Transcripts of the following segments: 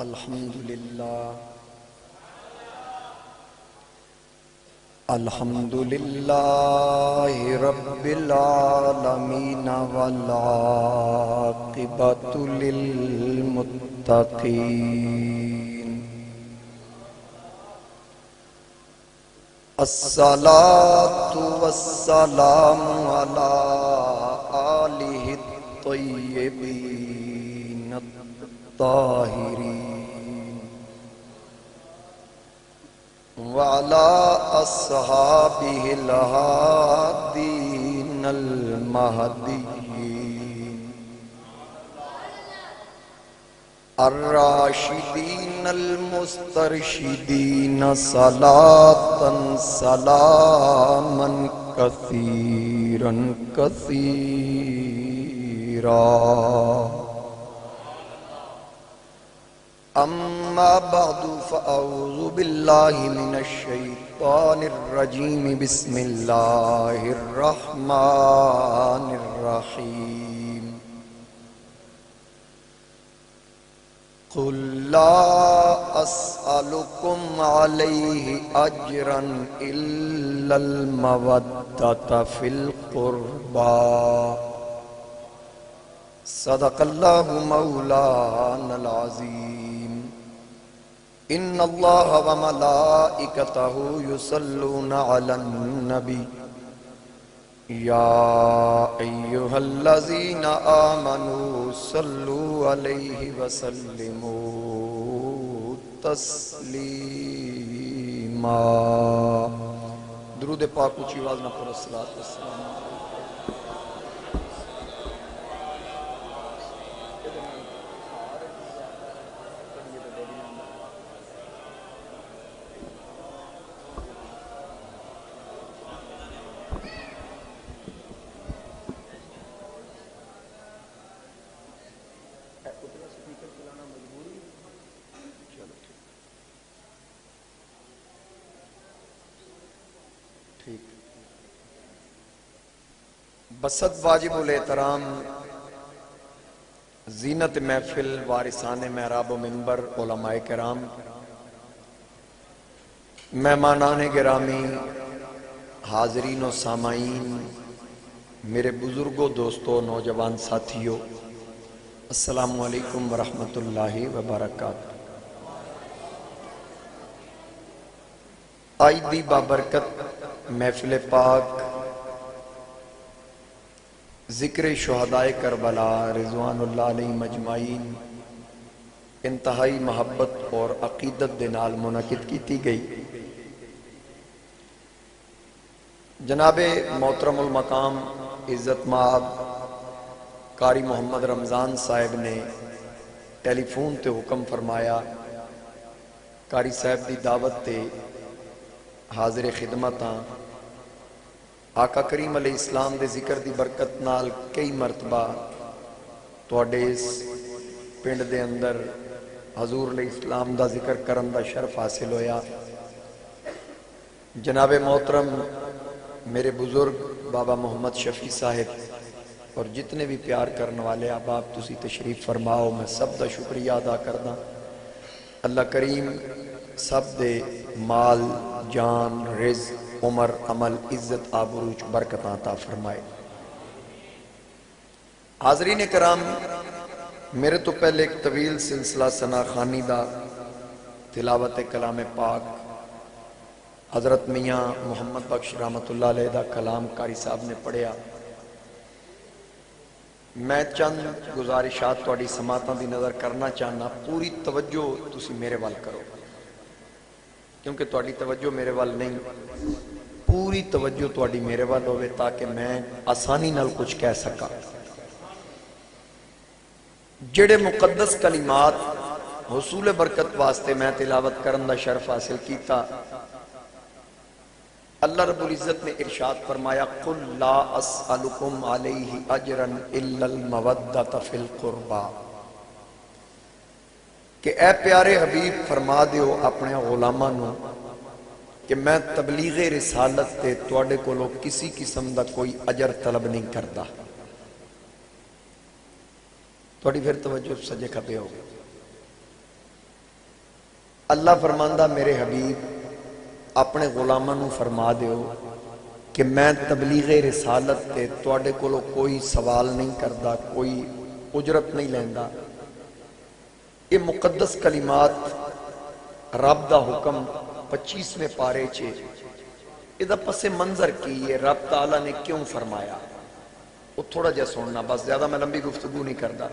الحمدللہ رب العالمین والعاقبۃ للمتقین الصلاۃ والسلام علی آلہ الطیبین الطاہرین وعلى أصحابه الهادين المهديين الراشدين المسترشدين صلاة سلاما كثيرا كثيرا اما بعد فاعوذ باللہ من الشیطان الرجیم بسم اللہ الرحمن الرحیم قل لا اسألکم علیہ اجرا الا المودۃ فی القربى صدق اللہ مولانا العظیم ان اللہ وملائکتہ یصلون علی النبی یا ایہا الذین آمنوا صلوا علیہ وسلموا تسلیما۔ درود پاک اونچی آواز نہ پڑھو، الصلاۃ والسلام۔ بسط واجب الاحترام زینت محفل وارثان محراب و منبر علماء کرام، مہمانان گرامی، حاضرین و سامعین، میرے بزرگوں، دوستوں، نوجوان ساتھیوں، السلام علیکم ورحمۃ اللہ وبرکاتہ۔ آج دی بابرکت محفل پاک ذکر شہدائے کربلا رضوان اللہ علیہ مجمعین انتہائی محبت اور عقیدت دے نال منعقد کی گئی۔ جناب محترم المقام عزت مآب قاری محمد رمضان صاحب نے ٹیلی فون تے حکم فرمایا، قاری صاحب دی دعوت تے حاضر خدمتاں آقا کریم علیہ السلام دے ذکر دی برکت نال کئی مرتبہ تواڈے اس پنڈ دے اندر حضور علیہ السلام دا ذکر کرن دا شرف حاصل ہویا۔ جناب محترم میرے بزرگ بابا محمد شفیع صاحب اور جتنے بھی پیار کرنے والے احباب تسی تشریف فرماؤ، میں سب دا شکریہ ادا کردا۔ اللہ کریم سب دے مال، جان، رزق، عمر، عمل، عزت، آبروچ، برکت عطا فرمائے۔ حاضرین کرام، میرے تو پہلے ایک طویل سلسلہ ثنا خوانی دا تلاوت کلام پاک حضرت میاں محمد بخش رحمت اللہ علیہ دا کلام قاری صاحب نے پڑھیا۔ میں چند گزارشات تواڈی سماعتاں دی نظر کرنا چاہنا، پوری توجہ تسی میرے وال کرو، کیونکہ تواڈی توجہ میرے وال نہیں، پوری توجہ تواڈی میرے وال ہوئے تاکہ میں آسانی نال کچھ کہہ سکا۔ جڑے مقدس کلمات حصول برکت واسطے میں تلاوت کرن دا شرف حاصل کیتا، اللہ رب العزت نے ارشاد فرمایا قل لا اسألکم علیہ اجرا الا المودۃ فی القربى، کہ اے پیارے حبیب فرما دیو اپنے غلاماں نو کہ میں تبلیغ رسالت تے تواڈے کولوں کسی قسم دا کوئی اجر طلب نہیں کرتا۔ تواڈی پھر توجہ سجے کھبے ہو، اللہ فرماندہ میرے حبیب اپنے غلاماں نو فرما دیو کہ میں تبلیغ رسالت تے تواڈے کولو کوئی سوال نہیں کردا، کوئی اجرت نہیں لیندا۔ یہ مقدس کلمات رب دا حکم 25ویں پارے چے ادا پس منظر کی ہے، رب تعالیٰ نے کیوں فرمایا وہ تھوڑا جا سننا، بس زیادہ میں لمبی گفتگو نہیں کردا۔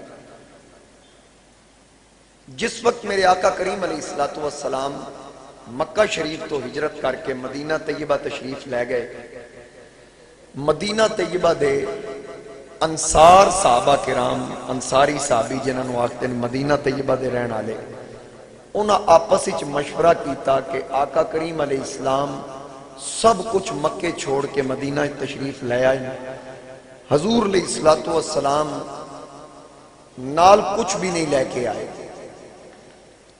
جس وقت میرے آقا کریم علیہ السلام مکہ شریف تو ہجرت کر کے مدینہ طیبہ تشریف لے گئے، مدینہ طیبہ دے انصار صحابہ کرام، انصاری صحابی جنہاں نو آکھدے مدینہ طیبہ دے رہن والے، انہاں آپس وچ مشورہ کیتا کہ آقا کریم علیہ السلام سب کچھ مکے چھوڑ کے مدینہ تشریف لے آئے، حضور علیہ السلام نال کچھ بھی نہیں لے کے آئے،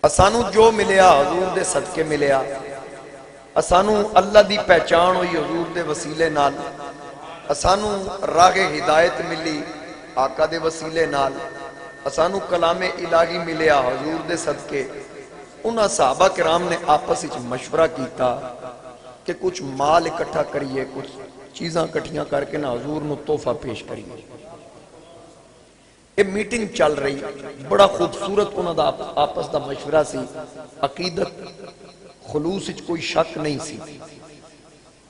اسانو جو ملیا حضور دے صدقے ملیا، اسانو اللہ دی پہچان ہوئی حضور دے وسیلے نال، اسانو راہ ہدایت ملی آقا دے وسیلے نال، اسانو کلام الہی ملیا حضور دے صدقے۔ انہاں صحابہ کرام نے آپس وچ مشورہ کیتا کہ کچھ مال اکٹھا کریے، کچھ چیزاں اکٹھیاں کر کے نہ حضور نو تحفہ پیش کریے۔ یہ میٹنگ چل رہی، بڑا خوبصورت انہاں دا آپس دا مشورہ سی، عقیدت خلوص وچ کوئی شک نہیں سی۔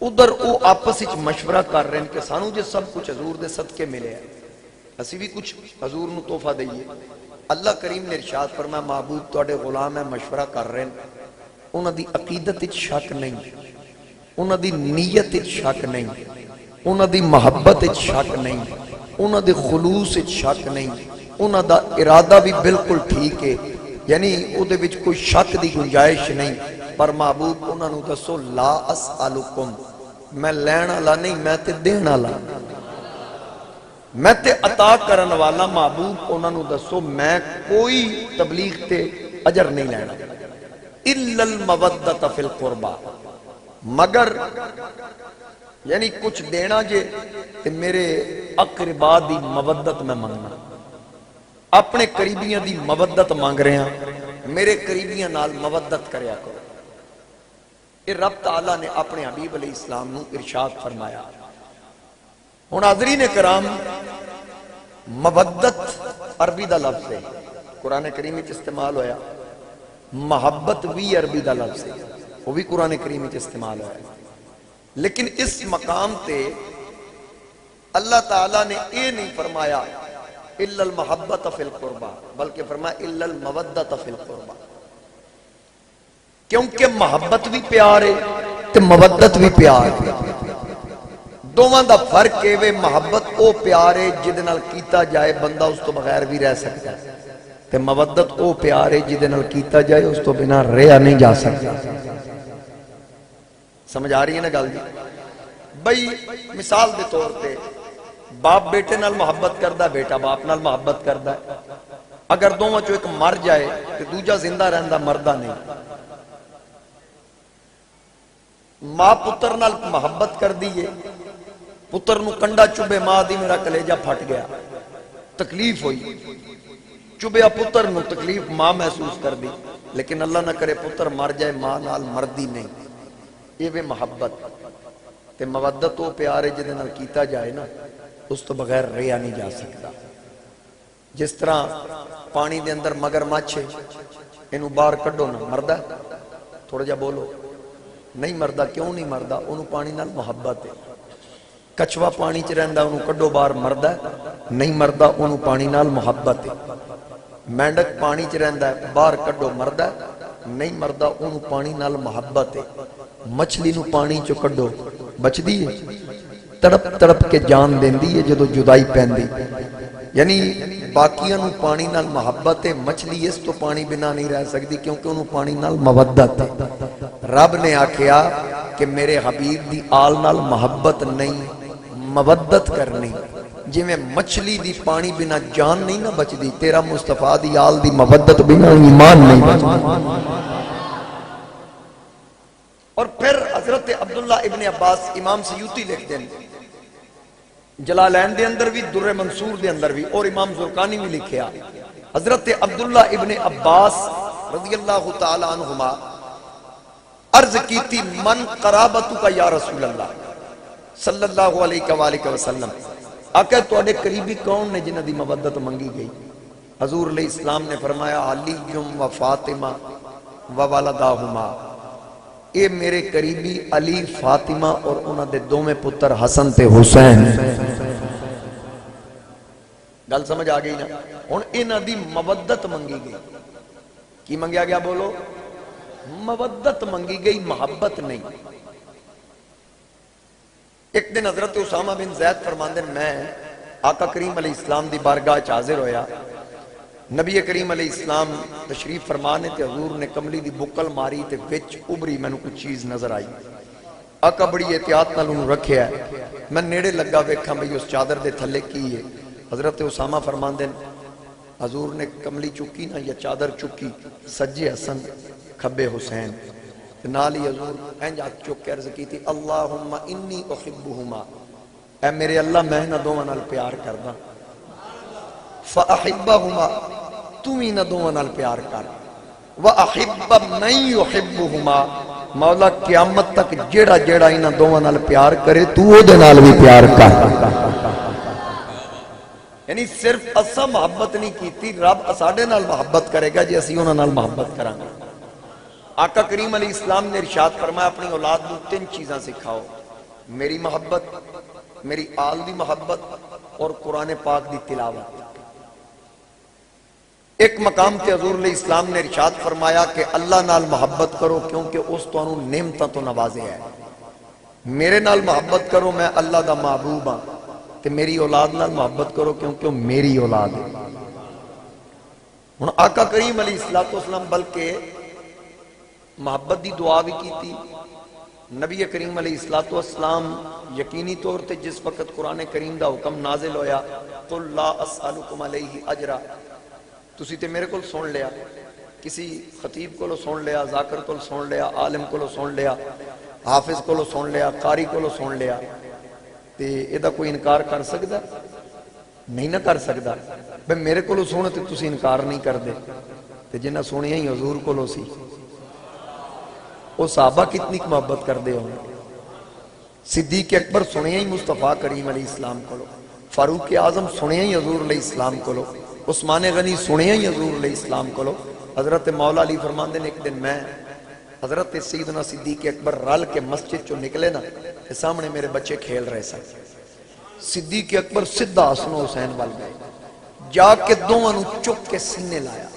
ادھر او آپس وچ مشورہ کر رہے ہیں کہ سانو جے سب کچھ حضور دے صدقے ملے ہیں، اسی بھی کچھ حضور نو تحفہ دئیے۔ اللہ کریم نے ارشاد فرمایا معبود تواڈے غلام ہے، مشورہ کر رہے ہیں، انہاں دی عقیدت وچ شک نہیں، انہاں دی نیت وچ شک نہیں، انہاں دی محبت وچ شک نہیں، انہاں دے خلوص وچ شک نہیں، انہاں دا ارادہ بھی بالکل ٹھیک ہے، یعنی او دے وچ کوئی شک دی گنجائش نہیں۔ پر معبود انہاں نو دسو لا اسالکم، میں لین والا نہیں، میں تے دین والا، میں تے عطا کرن والا۔ معبود انہاں نو دسو میں کوئی تبلیغ تے اجر نہیں لینا، الا المودۃ فی القربہ، مگر یعنی کچھ دینا جے تے میرے اقربا دی مودت میں مانگنا، اپنے قریبیاں دی مودت مانگ رہے ہیں، میرے قریبیاں نال مودت کریا کرو۔ یہ رب تعالیٰ نے اپنے حبیب علیہ السلام نو ارشاد فرمایا۔ ہن حاضرین کرام، مودت عربی دا لفظ ہے، قرآن کریم وچ استعمال ہویا، محبت بھی عربی دا لفظ ہے، وہ بھی قرآن کریم وچ استعمال ہویا، لیکن اس مقام تے اللہ تعالیٰ نے یہ نہیں فرمایا الا المحبت فی القربہ، بلکہ فرمایا الا المودۃ فی القربہ، کیونکہ محبت بھی پیار ہے تے مودت بھی پیار ہے۔ دوواں دا فرق ہے وے محبت او پیار ہے جدے نال کیتا جائے بندہ اس تو بغیر بھی رہ سکتا ہے، تے مودت او پیار ہے جدے نال کیتا جائے اس تو بنا رہا نہیں جا سکتا۔ سمجھ آ رہی ہے نا گل جی؟ بھئی مثال دے طور پہ باپ بیٹے نال محبت کردا ہے، بیٹا باپ نال محبت کردا ہے، اگر دوواں چوں ایک مر جائے تے دوجا زندہ رہندا مردہ نہیں۔ ماں پتر نال محبت کر دیئے، پتر نو کنڈا چوبے ماں دی میرا کلیجہ پھٹ گیا، تکلیف ہوئی، چوبیا پتر نو تکلیف ماں محسوس کر دی، لیکن اللہ نہ کرے پتر مر جائے ماں نال مردی نہیں، یہ بھی محبت تے مودت وہ پیار ہے جدے نال کیتا جائے نا اس تو بغیر رہا نہیں جا سکتا۔ جس طرح پانی دے اندر مگر مچھ ہے، انہوں باہر کڈو نا، مردہ تھوڑا جا بولو، نہیں مردہ، کیوں نہیں مردہ؟ انہوں پانی نال محبت ہے۔ کچھوا پانی چ رہندا، انہوں کڈو باہر، مردہ نہیں مردہ، انہوں پانی نال محبت ہے۔ مینڈک پانی چ رہندا ہے، باہر کڈو، مردہ نہیں مردہ، انہوں پانی نال محبت ہے۔ مچھلی نو پانی چو کڈو بچ دی ہے، تڑپ تڑپ کے جان دین دی ہے جدو جدائی پہن دی، یعنی باقیاں نو پانی نال محبت ہے، مچھلی اس تو پانی بنا نہیں رہ سکتی کیونکہ انہوں پانی نال مودت ہے۔ رب نے آکھیا کہ میرے حبیب دی آل نال محبت نہیں، مودت کرنی، جی میں مچھلی دی پانی بنا جان نہیں نہ بچ دی، تیرا مصطفیٰ دی آل دی مودت بنا ایمان نہیں بچ دی۔ اور پھر حضرت عبداللہ ابن عباس امام سیوطی لکھ دیں، جلالین دے اندر بھی، در منصور دے اندر بھی، اور امام زرقانی بھی لکھیا، حضرت عبداللہ ابن عباس رضی اللہ تعالی عنہما عرض کی تھی من قرابتو کا یا رسول اللہ صلی اللہ علیہ وآلہ وسلم، آقا تواڈے قریبی کون نے جنہاں دی مودت منگی گئی؟ حضور علیہ السلام نے فرمایا علی و فاطمہ و والداہما، اے میرے قریبی علی، فاطمہ اور انہاں دے دوویں پتر حسن تے حسین۔ گل سمجھ آ گئی نا؟ ہن انہاں دی مودت منگی گئی۔ کی منگیا گیا بولو؟ مودت منگی گئی، محبت نہیں۔ ایک دن حضرت اسامہ بن زید فرماندے میں آقا کریم علیہ السلام دی بارگاہ چ حاضر ہویا، نبی کریم علیہ السلام تشریف فرمانے تے حضور نے کملی دی بکل ماری تے وچ ابری میں کچھ چیز نظر آئی۔ آقا بڑی احتیاط نال انہوں رکھیا ہے، میں نیڑے لگا ویکھاں بھئی اس چادر دے تھلے کی ہے۔ حضرت اسامہ فرماندے حضور نے کملی چکی نا یا چادر چکی، سجے حسن کھبے حسین، نال ہی حضور اینج ہاتھ چک کے عرض کی تھی اللہم انی احبہما، اے میرے اللہ میں نہ دوواں نال پیار کردا، فاحبہما تو ہی نہ دوواں نال پیار کر، واحب من یحبہما، مولا قیامت تک جیڑا جیڑا انہاں دوواں نال پیار کرے تو او دے نال بھی پیار کر۔ یعنی صرف اسا محبت نہیں کیتی، رب اساڈے نال محبت کرے گا جی اسی انہاں نال محبت کریں گے۔ آقا کریم علیہ السلام نے ارشاد فرمایا اپنی اولاد کو 3 چیزاں سکھاؤ، میری محبت، میری آل دی محبت اور قرآن پاک دی تلاوت۔ ایک مقام تے حضور علیہ السلام نے ارشاد فرمایا کہ اللہ نال محبت کرو کیونکہ اس تو انہوں نعمتاں تو نوازے ہے، میرے نال محبت کرو میں اللہ دا محبوب ہاں، تے میری اولاد نال محبت کرو کیونکہ وہ میری اولاد ہے۔ ہن آقا کریم علیہ السلام بلکہ محبت دی دعا بھی کی تھی۔ نبی کریم علیہ السلام یقینی طور تے جس وقت قرآن کریم دا حکم نازل ہویا قل لا اسألکم علیہ اجرا، تسی تے میرے کول سن لیا، کسی خطیب کو سن لیا، ذاکر کو سن لیا، عالم کو سن لیا، حافظ کو سن لیا، قاری کو سن لیا، تے ایدہ کوئی انکار کر سکتا؟ نہیں نہ کر سکتا۔ بھئی میرے کو سنے تے تسی انکار نہیں کر دے، تے جنہ سنیا ہی حضور کو سی، وہ صحابہ کتنی محبت کر دے ہوں۔ صدیق اکبر سنیا ہی مصطفیٰ کریم علیہ السلام کو، فاروق اعظم سنیا ہی حضور علیہ السلام کو، عثمان غنی سنیا ہی حضور علیہ السلام کو۔ حضرت مولا علی فرماندے نے ایک دن میں حضرت سیدنا صدیق اکبر رل کے مسجد چو نکلے نا، سامنے میرے بچے کھیل رہے سن، صدیق اکبر سدھا حسن و حسین وال گئے، جا کے دوواں نو چک کے سینے لایا،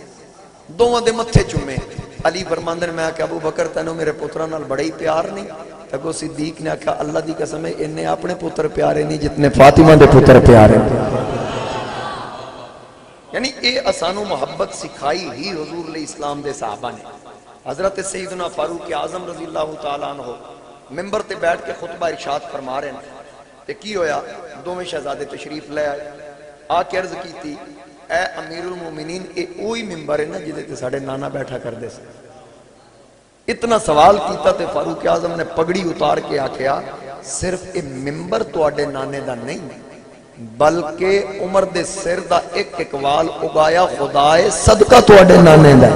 دوواں دے متھے چومے۔ علی فرماندے نے میں کہ ابو بکر تینوں میرے پتراں نال بڑے ہی پیار نہیں؟ تکو صدیق نے کہا اللہ دی قسم ہے انہیں اپنے پتر پیارے نہیں جتنے فاطمہ دے پتر پیارے۔ یعنی اے اسانو محبت سکھائی ہی حضور علیہ السلام دے صحابہ نے۔ حضرت سیدنا فاروق اعظم رضی اللہ تعالیٰ عنہ ممبر تے بیٹھ کے خطبہ ارشاد فرما رہے ہیں، کہ کی ہویا دوویں شہزادے تشریف لے آئے، آ کے عرض کی تھی اے امیر المومنین اے اوہی ممبر ہے نا جدے تے ساڑے نانا بیٹھا کر دے سے۔ اتنا سوال کیتا تے فاروق اعظم نے پگڑی اتار کے آکھیا صرف اے ممبر تو اڈے نانے دا نہیں بلکہ عمر دے سر دا ایک ایک وال اگایا خدائے صدقہ تو اڈے نانے دا،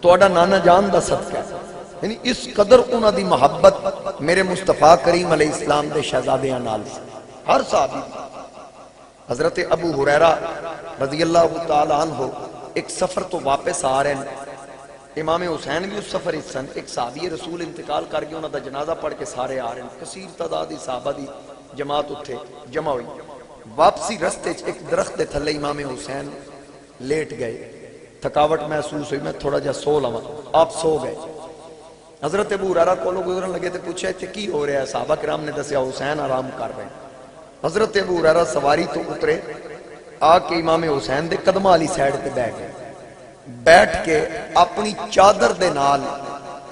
تو اڈا نانا جان دا صدقہ ہے۔ یعنی اس قدر انہاں دی محبت میرے مصطفیٰ کریم علیہ السلام دے شہزادیاں نال سے ہر صحابی۔ حضرت ابو ہریرہ رضی اللہ تعالیٰ عنہ ایک سفر تو واپس آ رہے ہیں، امام حسین بھی اس سفر سن، ایک صحابی رسول انتقال کر کے انہوں دا جنازہ پڑھ کے سارے آ رہے ہیں، کثیر تعدادی صحابہ دی جماعت اتھے جمع ہوئی۔ واپسی رستے ایک درخت دے تھلے امام حسین لیٹ گئے، تھکاوٹ محسوس ہوئی، میں تھوڑا جا سو لواں، آپ سو گئے۔ حضرت ابو ہریرہ کو لوگ گزرن لگے تھے، پوچھا تھے کی ہو رہا ہے؟ صحابہ کرام نے دسیا حسین آرام کر رہے ہیں۔ حضرت ابو ہریرہ سواری تو اترے، آ کے امام حسین دے قدمہ علی سائیڈ تے بیٹھ گئے، بیٹھ کے اپنی چادر دے نال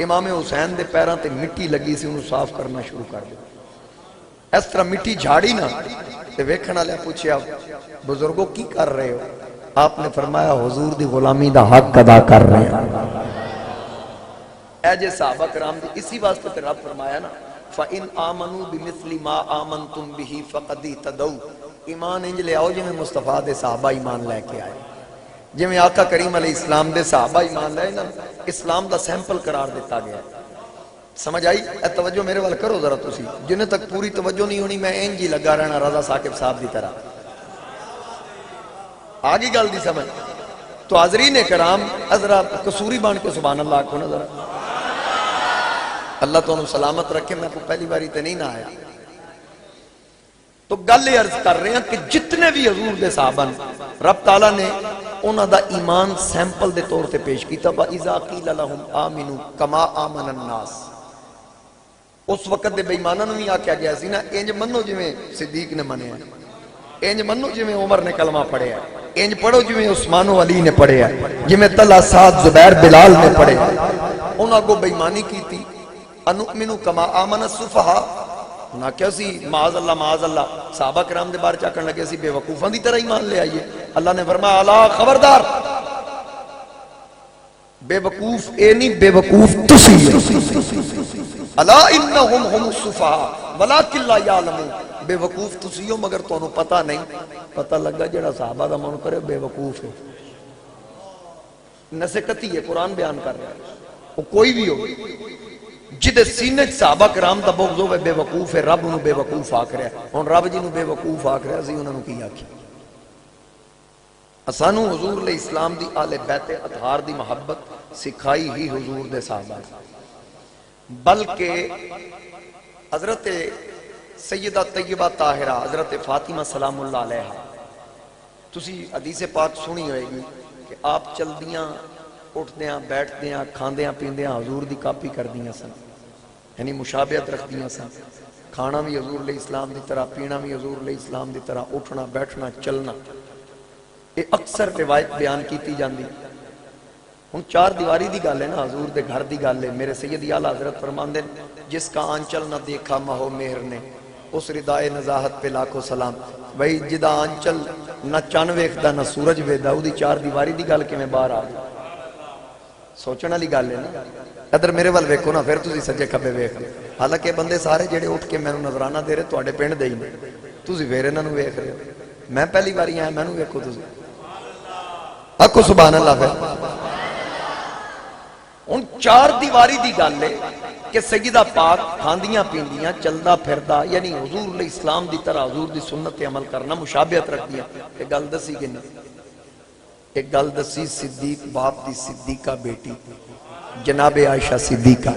امام حسین دے پیران تے مٹی لگی سی انہوں صاف کرنا شروع کر دیا۔ اس طرح مٹی جھاڑی نا تے ویکھنا لیا، پوچھیا بزرگوں کی کر رہے ہو؟ آپ نے فرمایا حضور دی غلامی دا حق ادا کر رہے ہیں۔ اے جے صحابہ کرام دی اسی واسطے تے رب فرمایا نا فَإِنْ آمَنُوا بِمِثْلِ مَا آمَنْتُمْ بِهِ فَقَدِ اهْتَدَوْا، ایمان انج لے آؤ جی میں مصطفیٰ دے صحابہ ایمان لے کے آئے۔ جی میں آقا کریم علیہ السلام دے صحابہ ایمان لائے نا اسلام دا سیمپل قرار دیتا گیا ہے. سمجھ آئی؟ اے توجہ میرے وال کرو ذرا تسی، جنہیں تک پوری توجہ نہیں ہونی میں انج ہی لگا رہنا رضا ثاقب صاحب دی طرح. آگی گل دی سمجھ. تو حاضرین کرام حضرات قصوری بان کے سبحان اللہ کو نظر اللہ تو انہوں سلامت رکھے. میں کو پہلی باری تے نہیں نہ آیا. تو گل یہ عرض کر رہے ہیں کہ جتنے بھی حضور دے صحابہ رب تعالیٰ نے انہاں دا ایمان سیمپل دے طور تے پیش کیتا. وَإِذَا قِيلَ لَهُمْ آمِنُوا كَمَا آمَنَ النَّاسِ. اس وقت دے بے ایماناں نوں بھی آکھیا گیا سی نا انج منو جویں صدیق نے منیا، انج منو جویں عمر نے کلمہ پڑھیا، انج پڑھو جویں عثمان و علی نے پڑھیا، جویں طلحہ سعد زبیر بلال نے پڑھیا. انہاں کو بے ایمانی کیتی. انؤمنوا كما آمن السفهاء. نہ کیا سی معاذ اللہ صحابہ کرام دے بارے چاکن لگے سی بے وقوفاں دی طرح ایمان لے آئیے. اللہ نے فرمایا الا خبردار بے وقوف اے نہیں بے وقوف تسی الا انہم هم السفهاء ولکن لا یعلمون. بے وقوف تسی ہو مگر تانوں پتہ نہیں. پتہ لگا جڑا صحابہ دا منکر ہے بے وقوف ہے. نسکتی ہے قرآن بیان کر رہا ہے. وہ کوئی بھی ہو جدے سینے صحابہ کرام دا بغض ہوئے بے وقوف ہے. رب انہوں بے وقوف آکھ رہا ہے. اور رب جنہوں بے وقوف آکھ رہا ہے اسی انہوں کی آکھی. اسانو حضور علیہ السلام دی آل بیت اطہار دی محبت سکھائی ہی حضور دے صحابہ. بلکہ حضرت سیدہ طیبہ طاہرہ حضرت فاطمہ سلام اللہ علیہ تسی حدیث پاک سنی ہوئے گی کہ آپ چل دیاں اٹھ دیاں بیٹھ دیاں کھان دیاں پین دیاں حضور دی کاپی کر دیاں سن. یعنی مشابہت رکھ دیاں سن. کھانا بھی حضور علیہ السلام دی طرح، پینا بھی حضور علیہ السلام دی طرح، اٹھنا بیٹھنا چلنا. یہ اکثر روایت بیان کیتی جاندی. ہن چار دیواری دی گل ہے نا، حضور دے گھر دی گل ہے. میرے سیدی اعلیٰ حضرت فرماندے جس کا آنچل نہ دیکھا مہو مہر نے اس ردائے نزاہت پہ لاکھوں سلام. بھئی جدا آنچل نہ چن ویکھدا نہ سورج ویکھدا او دی چار دیواری دی گل کیویں باہر آ گئی؟ سوچن والی گل ہے نا. ادھر میرے وال ویکھو نا پھر تسی سجے کھبے ویکھ لو. حالانکہ بندے سارے جڑے اٹھ کے مینوں نظرانہ دے رہے تواڈے پنڈ دے ہی نے، تسی پھر انہاں نوں ویکھ رہے ہو. میں پہلی باری آیا مینوں ویکھو تسی. آکھو سبحان اللہ. پھر ان چار دیواری دی گل ہے کہ سیدہ پاک کھاندیاں پیندیاں چلدا پھردا یعنی حضور علیہ السلام دی طرح حضور دی سنت عمل کرنا مشابہت رکھدیاں. ایک گل دسی کہ نہیں؟ ایک گل دسی صدیق باپ دی صدیقہ بیٹی جناب عائشہ صدیقہ.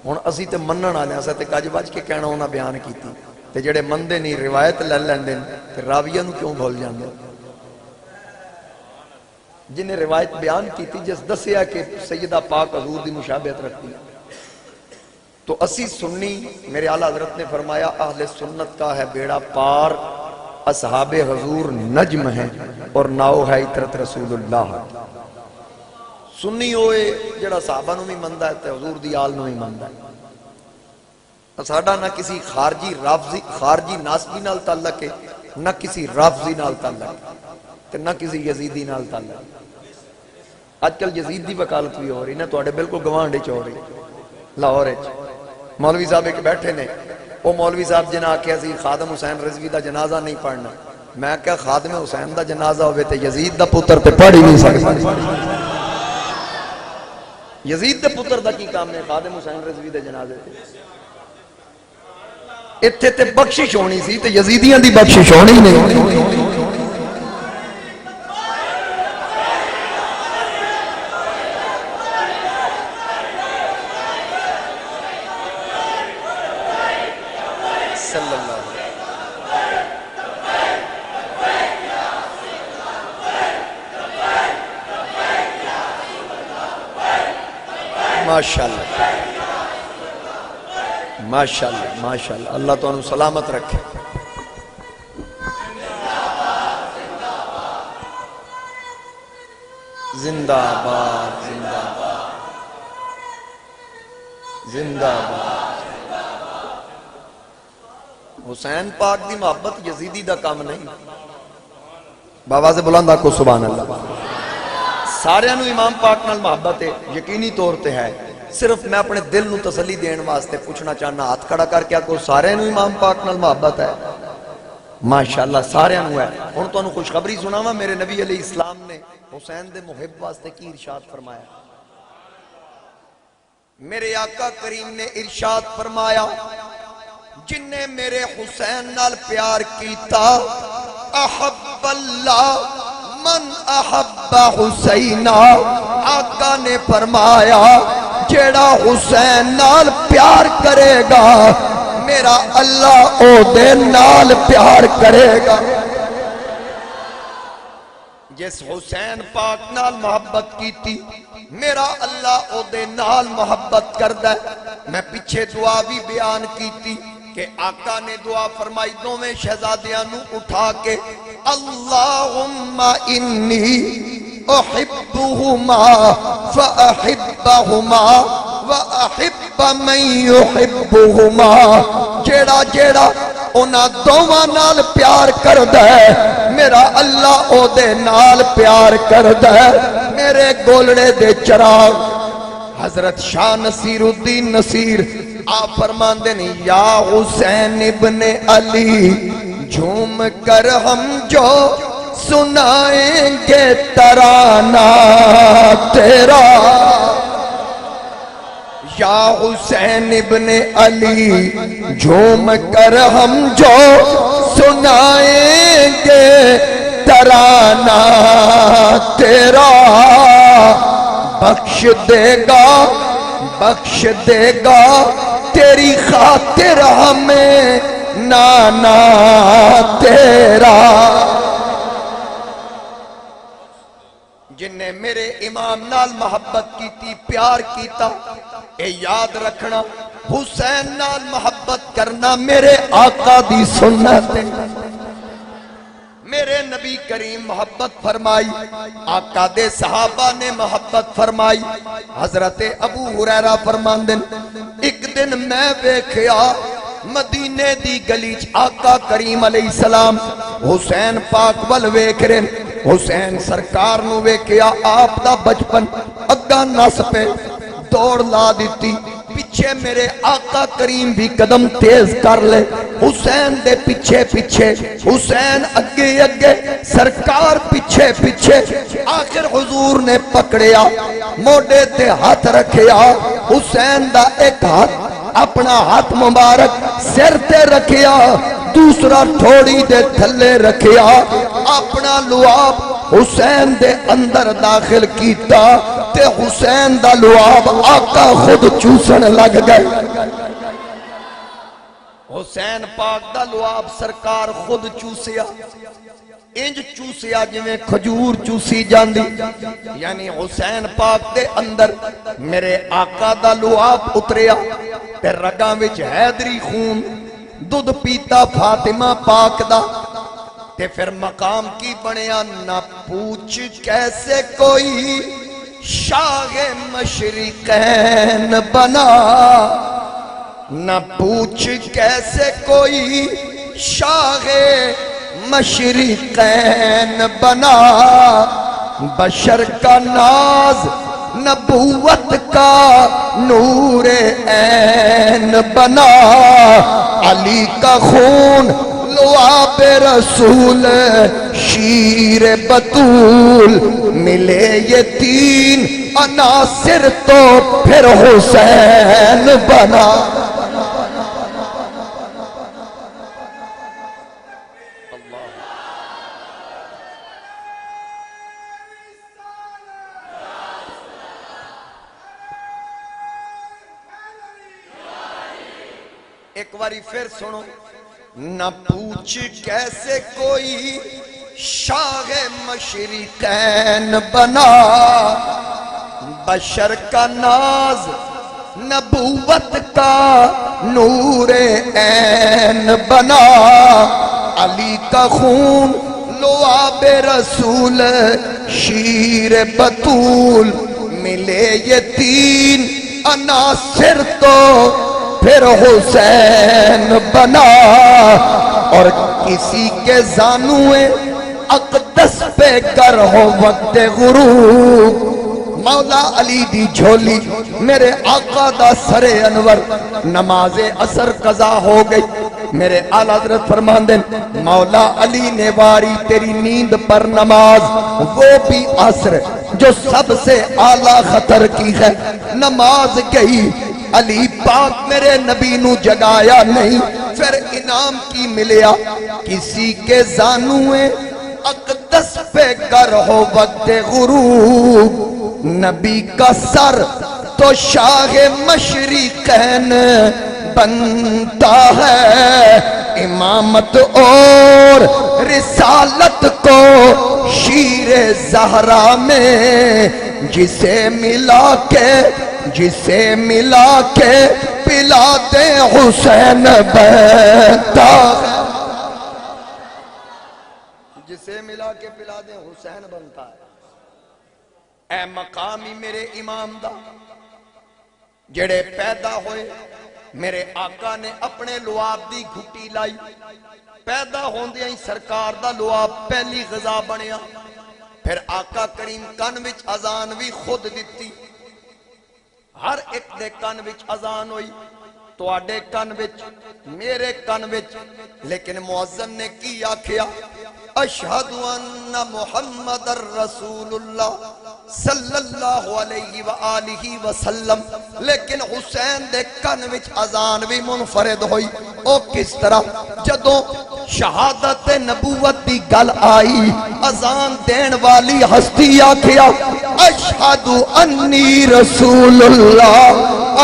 ہن اسی تے منن والے ہاں تے گج وج کے کہنا انہاں بیان کیتی تے جڑے مندے نہیں روایت لے لیندے تے راویہ نوں کیوں بھول جاندے؟ جنہیں روایت بیان کی تھی جس دسیا کہ سیدہ پاک حضور دی مشابہت رکھتی ہے. تو اسی سنی میرے اعلیٰ حضرت نے فرمایا اہل سنت کا ہے بیڑا پار، اصحاب حضور نجم ہیں اور ناؤ ہے عطرت رسول اللہ. سنی ہوئے جڑا صحابہ نو بھی مندہ ہے تے حضور دی آل نو بھی مندہ ہے. ساڈا نہ کسی خارجی ناسبی نال تعلق ہے، نہ کسی رافضی نال تعلق ہے تے نہ کسی یزیدی نال تعلق ہے. آج کل یزید دی وکالت بھی ہو رہی نا تواڈے بالکل گوانڈ وچ ہو رہی لاہور وچ. مولوی صاحب ایک بیٹھے نے، وہ مولوی صاحب جنہاں آکھیا سی خادم حسین رضوی دا جنازہ نہیں پڑھنا. میں کہا خادم حسین دا جنازہ ہوئے تے یزید دا پتر تے پڑھ ہی نہیں سکتا. یزید دے پتر دا کی کام نے خادم حسین رضوی دے جنازے تے؟ اتھے تے بخشش ہونی سی تے یزیدیاں دی بخشش ہونی نہیں. ماشاءاللہ ماشاءاللہ ماشاءاللہ. اللہ تو انہوں سلامت رکھے. زندہ باد زندہ باد زندہ باد. حسین پاک دی محبت یزیدی دا کام نہیں. بابا سے بلندہ کو سبحان اللہ. سارے انہوں امام پاک نال محبت ہے یقینی طور تے ہے. صرف میں اپنے دل نو تسلی دین واسطے پوچھنا چاہنا ہاتھ کھڑا کر کے کو سارے انہوں امام پاک نال محبت ہے؟ ماشاءاللہ سارے نو ہے۔ ہن تانوں خوشخبری سناواں، میرے نبی علیہ السلام نے حسین دے محب واسطے کی ارشاد فرمایا؟ میرے آقا کریم نے ارشاد فرمایا جن نے میرے حسین نال پیار کیتا احب اللہ من احب حسین، آقا نے فرمایا جیڑا حسین نال پیار کرے گا میرا اللہ او دے نال پیار کرے گا۔ جس حسین پاک نال محبت کیتی میرا اللہ او دے نال محبت کردہ ہے۔ میں پیچھے دعا بھی بیان کیتی کہ آقا نے دعا فرمائی دوویں شہزادیاں نو اٹھا کے اللہم انی احبہما فاحبہما واحب من یحبہما، جیڑا جیڑا اونا دوواں نال پیار کردہ ہے میرا اللہ او دے نال پیار کردہ ہے۔ میرے گولڑے دے چراغ حضرت شاہ نصیر الدین نصیر آپ فرماندے نہیں یا حسین ابن علی جھوم کر ہم جو سنائیں گے ترانہ تیرا، یا حسین ابن علی جھوم کر ہم جو سنائیں گے ترانہ تیرا، بخش دے گا تیری خاطر ہمیں نانا تیرا۔ جن نے میرے امام نال محبت کیتی پیار کیتا، اے یاد رکھنا حسین نال محبت کرنا میرے آقا دی سنت ہے۔ میرے نبی کریم محبت فرمائی، آقا دے صحابہ نے محبت فرمائی۔ حضرت ابو ہریرہ فرماندن ایک دن میں ویکھیا مدینے دی گلیچ آقا کریم علیہ السلام حسین پاک ول ویکھ رہے، حسین سرکار نو ویکھیا آپ دا بچپن اگا نس پہ دوڑ لا دیتی، پیچھے میرے آقا کریم بھی قدم تیز کر لے، حسین دے پیچھے پیچھے، حسین اگے اگے سرکار پیچھے پیچھے، آخر حضور نے پکڑیا موڑے تے ہاتھ رکھیا، حسین دا ایک ہاتھ اپنا ہاتھ مبارک سر تے رکھیا، دوسرا تھوڑی دے تھلے رکھیا، اپنا لعاب حسین دے اندر داخل کیتا تے حسین دا لعاب آقا خود چوسن لگ گئے۔ حسین پاک دا لعاب سرکار خود چوسیا، انج چوسیا جویں کھجور چوسی جاندی، یعنی حسین پاک دے اندر میرے آقا دا لعاب اتریا تے رگاں وچ حیدری خون دودھ پیتا فاطمہ پاک دا، تے پھر مقام کی بنیا نہ پوچھ کیسے کوئی شاہ مشرقین بنا، نہ پوچھ کیسے کوئی شاہ مشرقین بنا، بشر کا ناز نبوت کا نور عین بنا، علی کا خون لعاب رسول شیر بطول، ملے یہ تین عناصر تو پھر حسین بنا۔ ایک باری پھر سنو، نہ پوچھ کیسے کوئی شاہ مشرقین بنا، بشر کا ناز نبوت کا نور عین بنا، علی کا خون لعاب رسول شیر بطول، ملے یہ تین عناصر تو پھر حسین بنا، اور کسی کے زانوئے اقدس پہ گر ہو وقت غروب، مولا علی دی جھولی میرے آقا دا سر انور، نماز عصر قضا ہو گئی، میرے آلہ حضرت فرماندے مولا علی نے واری تیری نیند پر نماز، وہ بھی عصر جو سب سے اعلیٰ خطر کی ہے، نماز گئی علی پاک میرے نبی نو جگایا نہیں، پھر انعام کی ملیا کسی کے زانویں اقدس پہ گر ہو وقت غروب، نبی کا سر تو شاہ مشرقین بنتا ہے، امامت اور رسالت کو شیر زہرا میں جسے ملا کے پلاتے حسین بنتا ہے، جسے ملا کے پلا دے حسین بنتا ہے۔ اے مقامی میرے امام دا جڑے پیدا ہوئے، میرے آقا نے اپنے لعاب دی گھٹی لائی، پیدا ہوندے ہی سرکار دا لعاب پہلی غذا بنیا، پھر آقا کریم کن وچ اذان بھی خود دیتی، ہر ایک دے کن وچ اذان ہوئی، تو آڈے کن وچ میرے کن وچ، لیکن مؤذن نے کی آکھیا اشہد ان محمد الرسول اللہ صلی اللہ علیہ وآلہ وسلم، لیکن حسین دے کن وچ اذان بھی منفرد ہوئی۔ او کس طرح؟ جدوں شہادت نبوت دی گل آئی، اذان دین والی ہستی آکھیا اشہد انی رسول اللہ،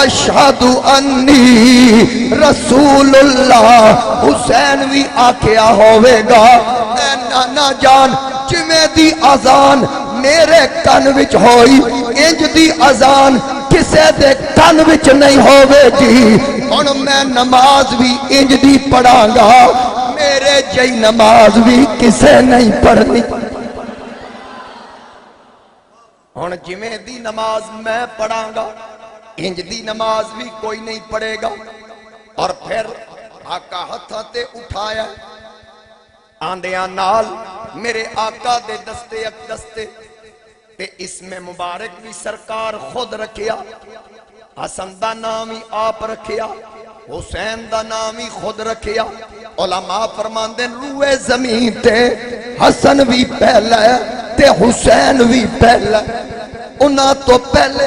اشہد انی رسول اللہ، حسین بھی آکھیا ہوئے گا اے نانا جان جویں دی اذان میرے کن وچ ہوئی، انج دی اذان کسے دے کن وچ نہیں ہوئے جی، ہن میں نماز بھی انج دی پڑھاں گا، میرے جئی نماز بھی کسے نہیں پڑھنی، ہن جویں دی نماز میں پڑھاں گا انج دی نماز بھی کوئی نہیں پڑھے گا۔ اور پھر آقا ہتھاں تے اٹھایا، آندیاں نال میرے آقا دے دستے اقدستے تے اس میں مبارک بھی سرکار خود رکھیا، حسن دا نام ہی آپ رکھیا، حسین دا نام ہی خود رکھیا۔ علماء فرماندے روئے زمین تے حسن بھی پہلا ہے تے حسین بھی پہلا ہے، انہاں تو پہلے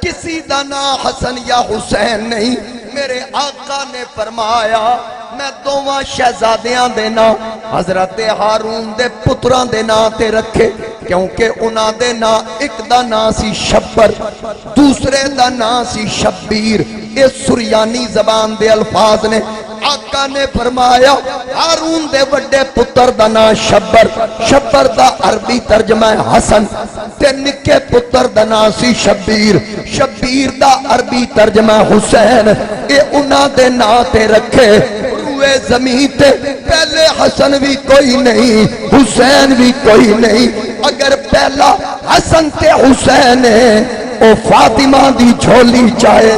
کسی دا نام حسن یا حسین نہیں۔ میرے آقا نے فرمایا میں دوواں شہزادیاں دے نام حضرت ہارون دے پتراں دے نام تے رکھے، کیونکہ انہاں دے نام ایک دا نام سی شبر، دوسرے دا نام سی شبیر، یہ سریانی زبان دے الفاظ نے۔ آقا نے فرمایا ہارون دے وڈے پتر دا نام شبر، شبر دا عربی ترجمہ ہے حسن، تے نکے پتر دا نام سی شبیر، شبیر دا عربی ترجمہ حسین، اے انہاں دے نام تے رکھے۔ روئے زمین تے پہلے حسن بھی کوئی نہیں، حسین بھی کوئی نہیں، اگر پہلا حسن تے حسین ہے او فاطمہ دی جھولی چاہے،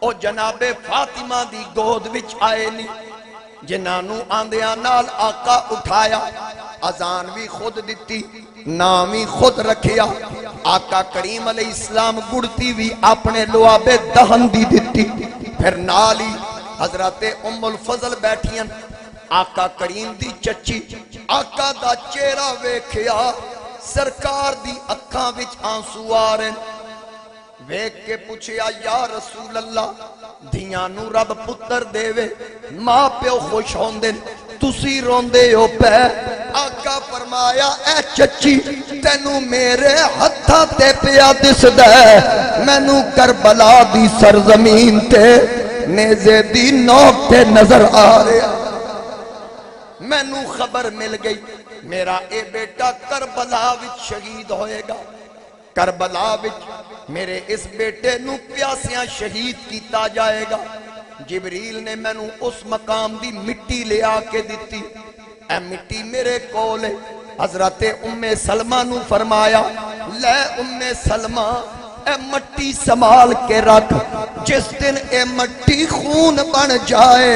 او جناب فاطمہ دی گود وچ آئے نہیں، جنانو آندیاں نال آقا اٹھایا، اذان بھی خود دیتی، نام ہی خود رکھیا، آقا کریم علیہ السلام گڑتی بھی اپنے لعاب دہن دی دیتی، پھر نالی حضرت ام الفضل بیٹھیاں، آقا کریم دی چچی، آقا دا چہرہ ویکھیا، سرکار دی اکھاں وچ آنسو آ رہے، ویک کے پوچھیا یا رسول اللہ دھیانو رب پتر دے وے، ماں پیو خوش ہوندے تسی روندے ہو پہ۔ آقا فرمایا اے چچی تینو میرے ہتھا تے پیا دس دے، مینو کربلا دی سرزمین تے نیزے دی نوک تے نظر آ رہے، مینو خبر مل گئی میرا اے بیٹا کربلا وچ شہید ہوئے گا، کربلا وچ میرے اس بیٹے نو پیاسیاں شہید کیتا جائے گا۔ جبریل نے میں نو اس مقام دی مٹی لے آکے دیتی، اے مٹی میرے کولے، حضرت ام سلمہ نو فرمایا لے ام سلمہ اے مٹی سنبھال کے رکھ، جس دن اے مٹی خون بن جائے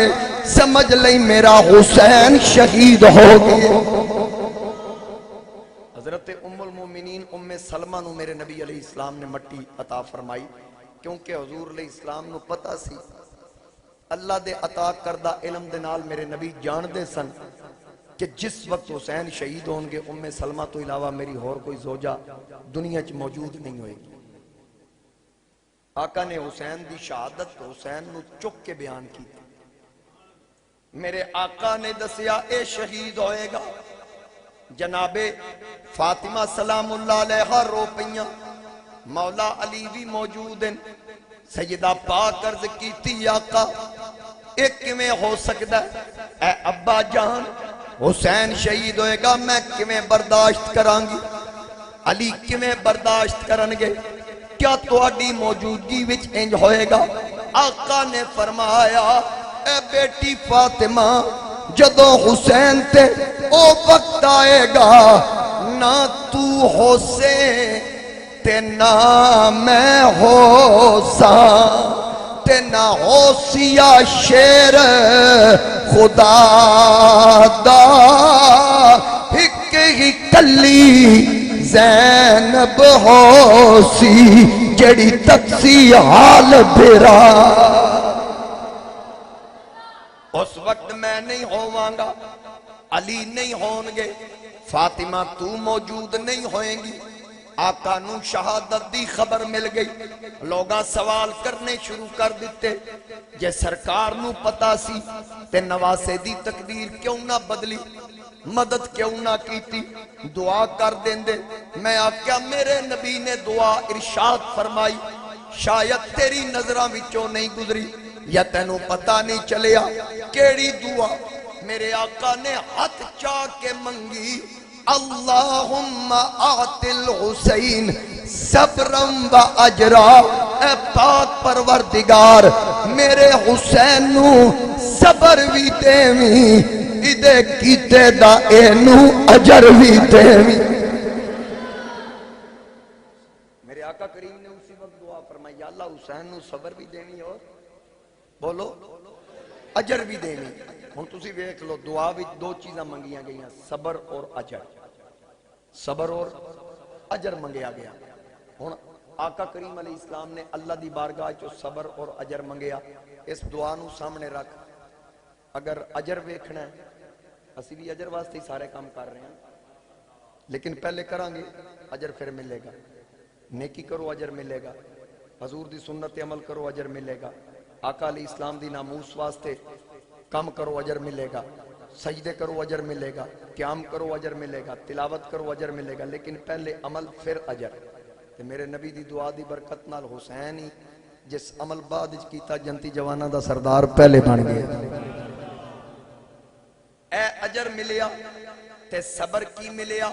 سمجھ لیں میرا حسین شہید ہو گئے۔ حضرت ام المومنین ام سلمہ نو میرے نبی علیہ السلام نے مٹی عطا فرمائی، کیونکہ حضور علیہ السلام نو پتہ سی اللہ دے عطا کردہ علم دے نال میرے نبی جان دے سن کہ جس وقت حسین شہید ہون گے ام سلمہ تو علاوہ میری اور کوئی زوجہ دنیا چ موجود نہیں ہوئے گی۔ آقا نے حسین دی شہادت حسین نو چک کے بیان کی، میرے آقا نے دسیا اے شہید ہوئے گا۔ جناب فاطمہ سلام اللہ علیہ رو پئیاں، مولا علی بھی موجود ہیں۔ سیدہ پاک عرض کیتی آقا ایک میں ہو سکتا ہے، اے ابا جان حسین شہید ہوئے گا میں کیویں برداشت کران گی، علی کیویں برداشت کرن گے، کیا تہاڈی موجودگی وچ انج ہوئے گا؟ آقا نے فرمایا اے بیٹی فاطمہ جدوں حسین تے او وقت آئے گا نہ تو حسین تے نہ میں ہوساں تے نہ ہوسیا شیر خدا دا ہک ہی کلی زینب ہوسی جڑی تکسی حال بھرا۔ اس وقت میں نہیں ہوواں گا، علی نہیں ہون گے، فاطمہ تو موجود نہیں ہوئیں گی۔ آقا نو شہادت دی خبر مل گئی، لوگاں سوال کرنے شروع کر دیتے جے سرکار نو پتا سی تے نواسے دی تقدیر کیوں نہ بدلی، مدد کیوں نہ کیتی، دعا کر دیندے۔ میں آقا میرے نبی نے دعا ارشاد فرمائی، شاید تیری نظراں وچوں نہیں گزری یا تینوں پتہ نہیں چلیا کیڑی دعا میرے آقا نے ہاتھ چاہ کے منگی، اللہم آت الحسین صبرم و اجرا، اے پاک پروردگار میرے حسین نو صبر بھی دیویں، ادے کیتے دا اینو اجر بھی دیویں۔ میرے آقا کریم نے اسی وقت دعا فرمائی یا اللہ حسین نو صبر بھی دینی اور بولو اجر بھی دینی۔ ہن تسی ویکھ لو دعا وچ دو چیزاں منگیاں گئیاں، صبر اور اجر، صبر اور اجر منگیا گیا۔ ہن آقا کریم علیہ السلام نے اللہ دی بارگاہ چو صبر اور اجر منگیا، اس دعا نو سامنے رکھ، اگر اجر ویکھنا ہے اسی بھی اجر واسطے ہی سارے کام کر رہے ہیں، لیکن پہلے کریں گے اجر پھر ملے گا۔ نیکی کرو اجر ملے گا، حضور دی سنت عمل کرو اجر ملے گا، آقا علیہ السلام دی ناموس واسطے کام کرو اجر ملے گا، سجدے کرو اجر ملے گا، قیام کرو اجر ملے گا، تلاوت کرو اجر ملے گا، لیکن پہلے عمل پھر اجر۔ تے میرے نبی دی دعا دی برکت نال حسین ہی جس عمل بعد کیتا جنتی جوانہ دا سردار پہلے بن گیا۔ اے اجر ملیا تے صبر کی ملیا،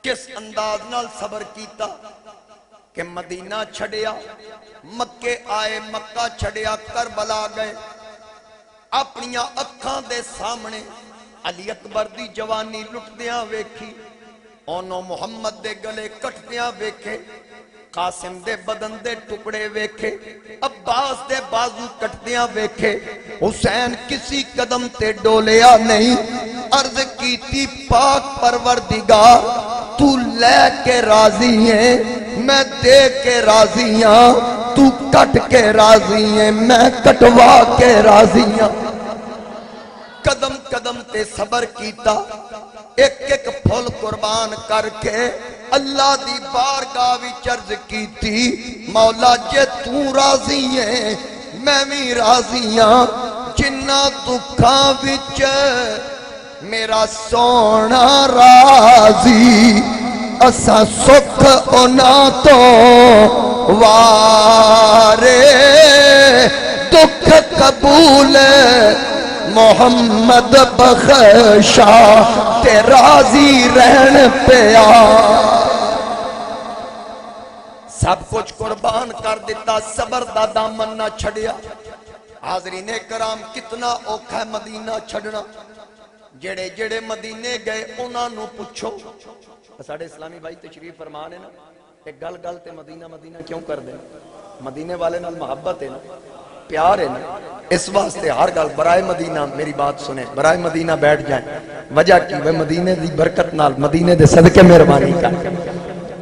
کس انداز نال صبر کیتا کہ مدینہ چھڑیا، مکے آئے، مکہ چھڑیا، کربلا گئے، اپنیاں اکھاں دے سامنے علی اکبر دی جوانی لٹدیاں ویکھی، اونوں محمد دے گلے کٹدیاں ویکھے، قاسم دے بدن دے ٹکڑے ویکھے، عباس دے بازو کٹدیاں ویکھے، حسین کسی قدم تے ڈولیا نہیں۔ عرض کیتی پاک پروردگار تو لے کے راضی ہیں، میں دے کے راضی ہاں، تو کٹ کے راضی ہیں، میں کٹوا کے راضی ہاں۔ قدم قدم تے صبر کیتا، ایک ایک پھول قربان کر کے اللہ دی بارگاہ وچ عرض کیتی مولا جے تو راضی ہے میں بھی راضی ہاں، جنہ دکھاں وچ میرا سونا راضی، اسا سکھ اونا تو وارے، دکھ قبول محمد بخشا تے راضی رہن پیا۔ سب کچھ قربان کر دیتا، صبر دا دامن نہ چھڑیا۔ حاضرین کرام کتنا اوکھا ہے مدینہ چھڑنا، جڑے جڑے مدینے گئے انہاں نو پوچھو۔ ساڑھے اسلامی بھائی تشریف فرمانے نا ایک گل گل تے مدینہ مدینہ کیوں کر دیں؟ مدینے والے نال محبت ہے نا، پیار ہے نا، اس واسطے ہر گل برائے مدینہ میری بات سنیں، برائے مدینہ بیٹھ جائیں۔ وجہ کی وہ مدینے دی برکت نال، مدینے دے صدقے مہربانی کر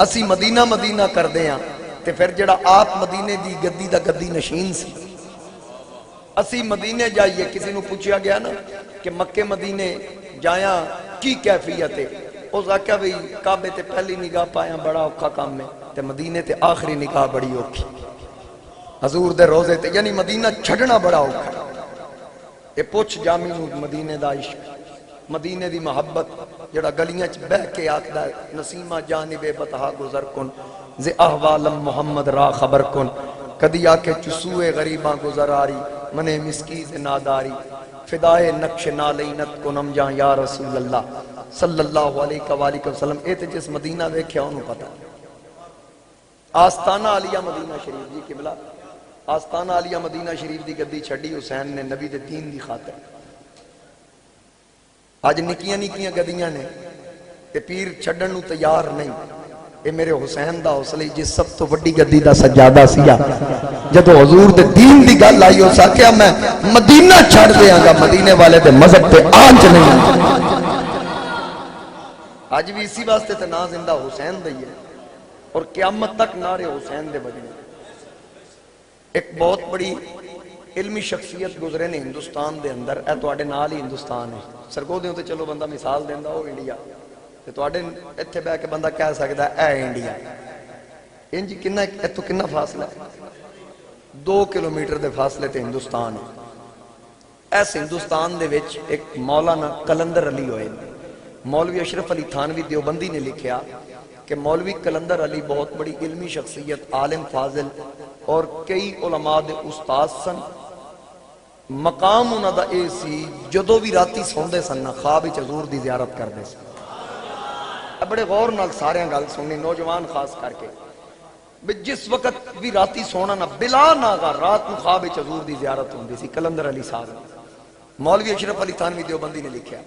اسی مدینہ مدینہ کر دے ہاں تے پھر جڑا آپ مدینے دی گدی دا گدی نشین سی اسی مدینے جائیے، کسی نو پوچھا گیا نا کہ مکے مدینے جایا کی کیفیت ہے، اس آکھیا بھی کعبے تے پہلی نگاہ پایا بڑا اوکھا کام ہے، تے مدینے تے آخری نگاہ بڑی اوکھی، حضور دے روزے تے یعنی مدینہ چھڑنا بڑا اوکھا۔ اے پوچھ جامی نو مدینے دا عشق، مدینے دی محبت، جڑا گلیاں چ بہ کے آکھدا ہے نسیمہ جانب بتہا گزر کن زِ احوالم محمد را خبر کن، کدی آکے چسوئے غریباں گزر آری منے مسکیز ناداری، فدائے نقش نالینت کنم جان یا رسول اللہ صلی اللہ علیہ وآلہ وسلم۔ اے تے جس مدینہ دیکھیا انہوں پتہ آستانہ علیہ مدینہ شریف جی قبلہ، آستانہ علیہ مدینہ شریف دی گدی چھڑی حسین نے نبی دے دین دی خاطر۔ آج نکیاں نکیاں گدیاں نے تے پیر چھڑن نو تیار نہیں، اے میرے حسین دا حوصلے جس سب تو وڈی گدی دا سجادہ سیا، جدو حضور دے دین دی گل آئی ہو سکیا میں مدینہ چھڑ دیاں گا، مدینے والے دے مذہب تے آنچ نہیں۔ آج بھی اسی واسطے تے نا زندہ حسین دئی ہے اور قیامت تک نعرے حسین دے بجنے۔ ایک بہت بڑی علمی شخصیت گزرے نے ہندوستان دے اندر، اے تو آڑے نال ہی ہندوستان ہے، سرگو دیوں تے چلو بندہ مثال دیندہ ہو انڈیا، تے تو آڑے اتھے بے کے بندہ کہہ سکتا ہے اے انڈیا، انجی کنہ اے تو کنہ فاصلہ ہے، 2 کلومیٹر دے فاصلے تے ہندوستان ہے۔ ایس ہندوستان دے وچ ایک مولانا قلندر علی ہوئے، مولوی اشرف علی تھانوی دیوبندی نے لکھیا کہ مولوی قلندر علی بہت بڑی علمی شخصیت، عالم فاضل اور کئی علماء دے استاد سن، مقام انہاں دا اے سی جدو بھی راتی سوندے سن نا خواب وچ حضور دی زیارت کردے سن۔ بڑے غور نال سارے گل سننی، نوجوان خاص کر کے، جس وقت بھی راتی سونا نا بلا ناغا رات نو خواب وچ حضور دی زیارت ہوندی سی قلندر علی صاحب۔ مولوی اشرف علی تھانوی دیوبندی نے لکھیا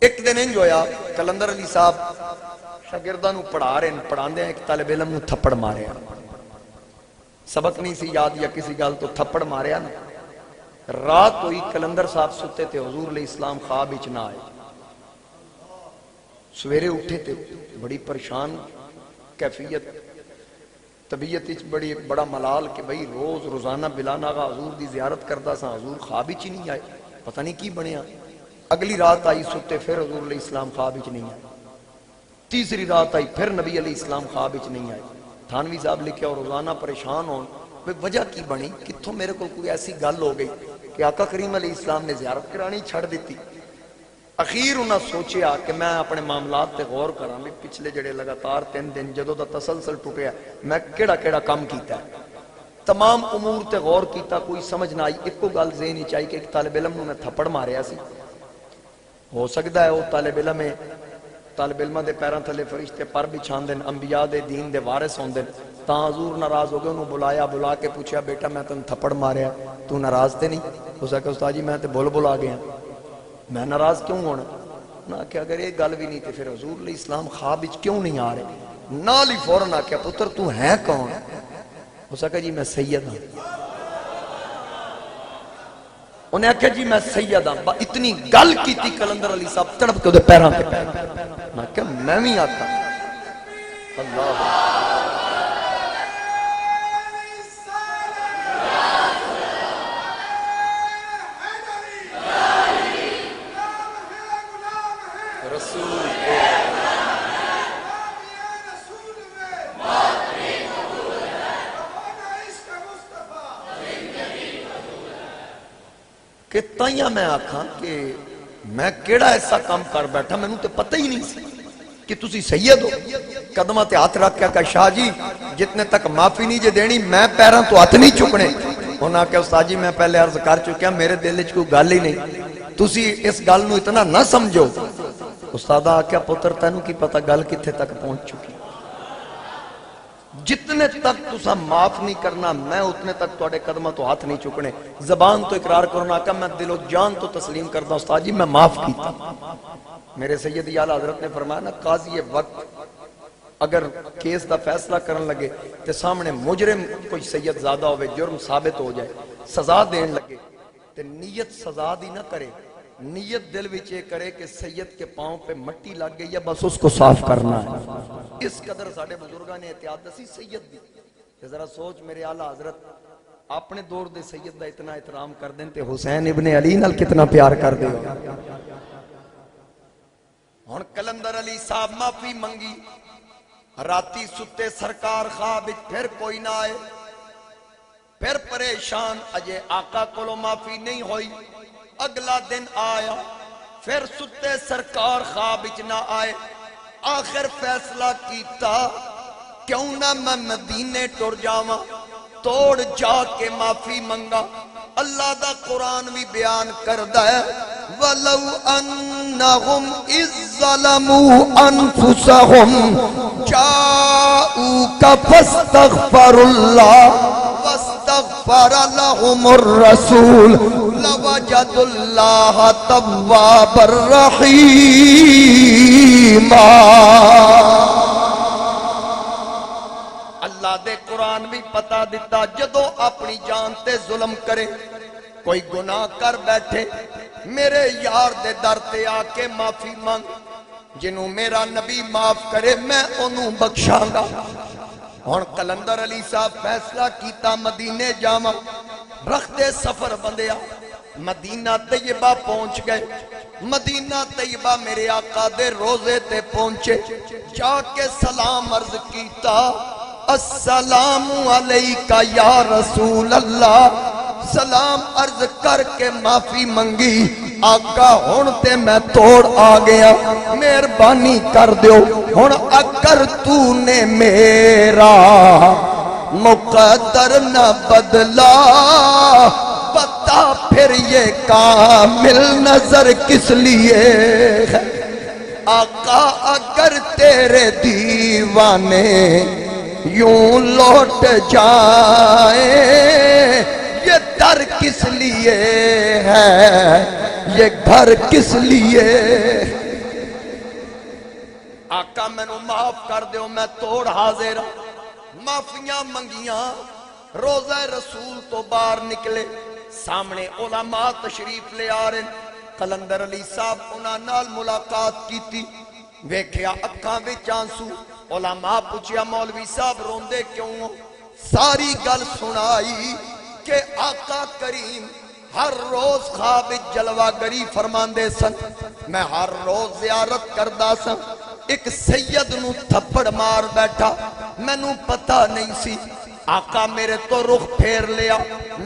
ایک دن انج ہویا قلندر علی صاحب شاگرداں نو پڑھا رہے ہیں، پڑھاندے ہیں ایک طالب علم نو تھپڑ ماریا، سبق نہیں سی یاد یا کسی گل تو تھپڑ ماریا نا، رات ہوئی قلندر صاحب ستے تے حضور علیہ السلام خواب وچ نہ آئے، سویرے اٹھے تے بڑی پریشان کیفیت، طبیعت وچ بڑا ملال کہ بھئی روزانہ بلا ناغا حضور دی زیارت کردا سا، حضور خواب وچ نہیں آئے، پتہ نہیں کی بنیا۔ اگلی رات آئی ستے پھر حضور علیہ السلام خواب وچ نہیں آئے، تیسری رات آئی پھر نبی علیہ السلام خواب وچ نہیں آئے۔ تھانوی صاحب لکھیا اور روزانہ پریشان ہون وجہ کی بنی، کتھوں میرے کو کوئی ایسی گل ہو گئی کہ آقا کریم علیہ السلام نے زیارت کرانی چھڑ دیتی۔ اخیر انہاں سوچیا کہ میں اپنے معاملات تے غور کراں، بھی پچھلے جڑے لگاتار 3 دن جدوں دا تسلسل ٹوٹیا میں کیڑا کام کیتا ہے، تمام امور تے غور کیتا، کوئی سمجھ نہ آئی۔ ایک کو گل ذہن وچ آئی کہ ایک طالب علم نو میں تھپڑ ماریا سی، ہو سکتا ہے وہ طالب علم دے پیراں تھلے فرشتے پر بچھان دن، انبیاء دے دین دے وارث ہون دن، تاں حضور ناراض ہو گئے، انہوں بلا کے پوچھا بیٹا میں تم تھپڑ ماریا تو ناراض تے نہیں؟ ہو سکتا استاد جی میں تے بول آ گیا، میں ناراض کیوں ہونا؟ نہ کہ اگر یہ گل بھی نہیں تے پھر حضور علیہ السلام خواب وچ کیوں نہیں آ رہے؟ نال ہی فوراً آکھیا پتر تو ہے کون؟ ہو سکتا جی میں سید ہوں۔ انہیں آکھیا جی میں سید ہوں، اتنی گل کیتی قلندر علی صاحب تڑپ کے دے پیراں تے پیر، میں کہ میں بھی آکھا اللہ کہ تائیاں میں آکھاں کہ میں کیڑا ایسا کام کر بیٹھا میں نے تے پتہ ہی نہیں سی کہ تسی سید ہو۔ قدمہ تے ہاتھ رکھ کے کہا شاہ جی جتنے تک معافی نہیں جے دینی میں پیراں تو ہاتھ نہیں چکنے۔ انہاں کہ استاد جی میں پہلے عرض کر چکیا میرے دل وچ کوئی گل ہی نہیں، تسی اس گل نو اتنا نہ سمجھو۔ استاد آکھیا پتر تینوں کی پتہ گل کتھے تک پہنچ چکی، جتنے تک تسا معاف نہیں کرنا میں اتنے تک تواڈے قدمہ تو ہاتھ نہیں چکنے، زبان تو اقرار کرنا کہ میں دل و جان تو تسلیم کرتا استاد جی میں معاف کیتا۔ میرے سیدی اعلیٰ حضرت نے فرمایا نا قاضی وقت اگر کیس دا فیصلہ کرن لگے تے سامنے مجرم کوئی سید زیادہ ہوئے جرم ثابت ہو جائے سزا دین لگے تے نیت سزا دی نہ کرے، نیت دل وچ یہ کرے کہ سید کے پاؤں پہ مٹی لگ گئی ہے بس اس کو صاف کرنا ہے۔ اس قدر ساڑھے بزرگاں نے احتیاط دسی سید دی۔ ذرا سوچ میرے اعلیٰ حضرت اپنے دور دے سید دا اتنا احترام کر دیں تے حسین ابن علی نال کتنا پیار کر دے ہو. ہن کلندر علی صاحب معافی منگی. راتی ستے سرکار خواب پھر کوئی نہ آئے. پھر پریشان اجے آقا کولو معافی نہیں ہوئی. اگلا دن آیا پھر ستے سرکار خواب نہ آئے. آخر فیصلہ کیتا کیوں نہ میں مدینے ٹر جاواں. توڑ جا کے معافی منگا. اللہ دا قرآن بھی بیان کردہ ہے وَلَوْ أَنَّهُمْ إِذْ ظَلَمُوا أَنفُسَهُمْ جَاءُوكَ فَاسْتَغْفَرُوا اللَّهَ وَاسْتَغْفَرَ لَهُمُ الرَّسُولُ لَوَجَدُوا اللَّهَ تَوَّابًا رَحِيمًا. اللہ دے قرآن بھی پتا دیتا جدو اپنی جان تے ظلم کرے کوئی گناہ کر بیٹھے میرے یار دے در تے آ کے معافی مانگ. جنوں میرا نبی معاف کرے میں انہوں بخشاں گا. اور کلندر علی صاحب فیصلہ کیتا مدینے جاواں. رخت سفر بندیا مدینہ طیبہ پہنچ گئے. مدینہ طیبہ میرے آقا دے روزے تے پہنچے. جا کے سلام عرض کیتا السلام علیکہ یا رسول اللہ. سلام عرض کر کے معافی منگی. آقا ہون تے میں توڑ آ گیا مہربانی کر دیو. ہون اگر تو نے میرا مقدر نہ بدلا بتا پھر یہ کامل نظر کس لیے ہے. آقا اگر تیرے دیوانے یوں لوٹ جائیں یہ در کس لیے ہے یہ گھر کس لیے. آقا میں نو معاف کر دیو میں توڑ حاضر. معافیاں منگیاں. روزہ رسول تو باہر نکلے. سامنے علماء تشریف لے آ رہے. کلندر علی صاحب انہاں نال ملاقات کی تھی. ویکھیا اکھاں وچ آنسو. علماء پوچھیا مولوی صاحب روندے کیوں ہو. ساری گل سنائی کہ آقا کریم ہر روز خواب جلوہ گری فرماندے سن. میں ہر روز زیارت کردہ سن. ایک سید نو تھپڑ مار بیٹھا میں نو پتہ نہیں سی. آقا میرے تو رخ پھیر لیا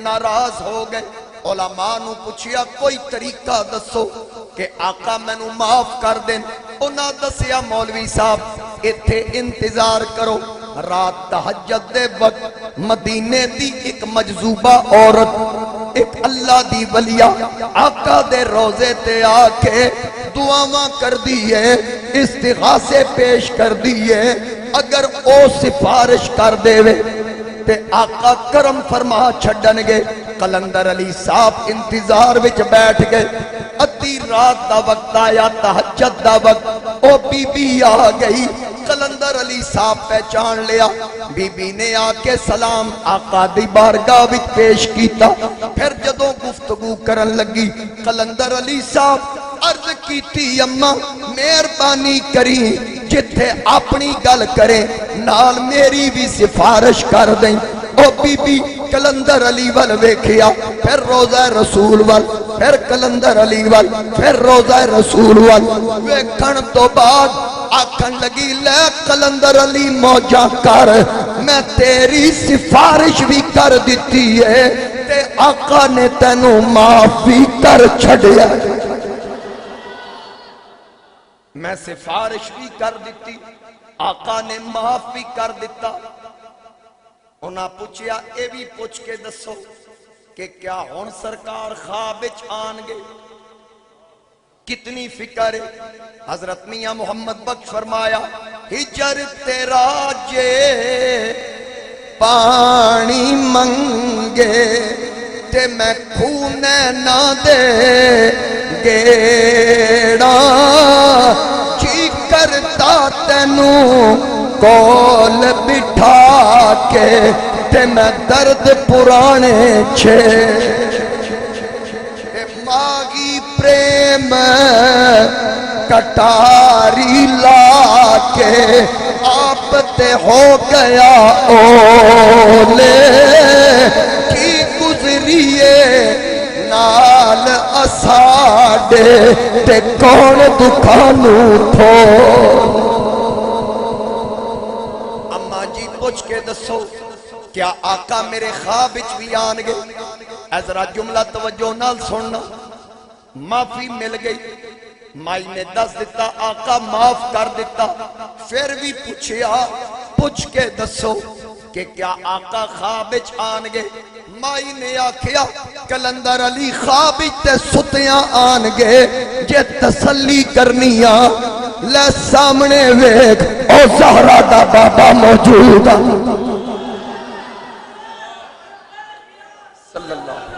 ناراض ہو گئے. علماء نو پوچھیا کوئی طریقہ دسو کہ آقا میں نو معاف کر دیں. انہاں دسیا مولوی صاحب اتھے انتظار کرو. رات تہجد دے وقت مدینے دی ایک مجذوبہ عورت ایک اللہ دی ولیہ آقا دے روزے تے آ کے دعاواں کر دیئے استغاثے پیش کر دیئے. اگر او سفارش کر دے وے تے آقا کرم فرما چھڑن گے. کلندر علی صاحب انتظار وچ بیٹھ گئے. ادھی رات دا وقت آیا تہجد دا وقت. او بی بی آ گئی. کلندر علی صاحب پہچان لیا. بی بی نے آ کے سلام آقا دی بارگاہ وچ پیش کیتا. پھر جدوں گفتگو کرن لگی کلندر علی صاحب عرض کیتی اماں مہربانی کری جتھے اپنی گل کریں نال میری بھی سفارش کر دیں. او بی بی کلندر علی وال ویکھیا پھر روزہ رسول وال پھر کلندر علی وال پھر روزہ رسول وال ویکھن تو بعد آکھن لگی لے کلندر علی موجہ کر میں تیری سفارش بھی کر دیتی ہے تے آقا نے تینوں معافی کر چھڑیا. میں سفارش بھی کر دیتی آقا نے معاف بھی کر دیتا. انہاں پوچھیا اے بھی پوچھ کے دسو کہ کیا ہون سرکار خواب وچ آن گے. کتنی فکر ہے. حضرت میاں محمد بخش فرمایا ہجر تیرا جے پانی منگے تے میں کھونے نہ دے گیڑا جی کرتا تینوں کول بٹھا کے تے میں درد پرانے چھے ماغی پریم کٹاری لا کے آپ تے ہو گیا اولے کی میریے نال اساڈے تے کون دکھانو تھو اما جی پوچھ کے دسو کیا آقا میرے خواب وچ بھی آن گے اے ذرا جملہ توجہ نال سننا معافی مل گئی مائی نے دس دیتا آقا معاف کر دیتا پھر بھی پوچھ کے دسو کہ کیا آقا خواب وچ آن گے مائی نے آکھیا کلندر علی خواب وچ تے ستیاں آن گے جے تسلی کرنیاں لے سامنے ویکھ او زہرا دا بابا موجود صلی اللہ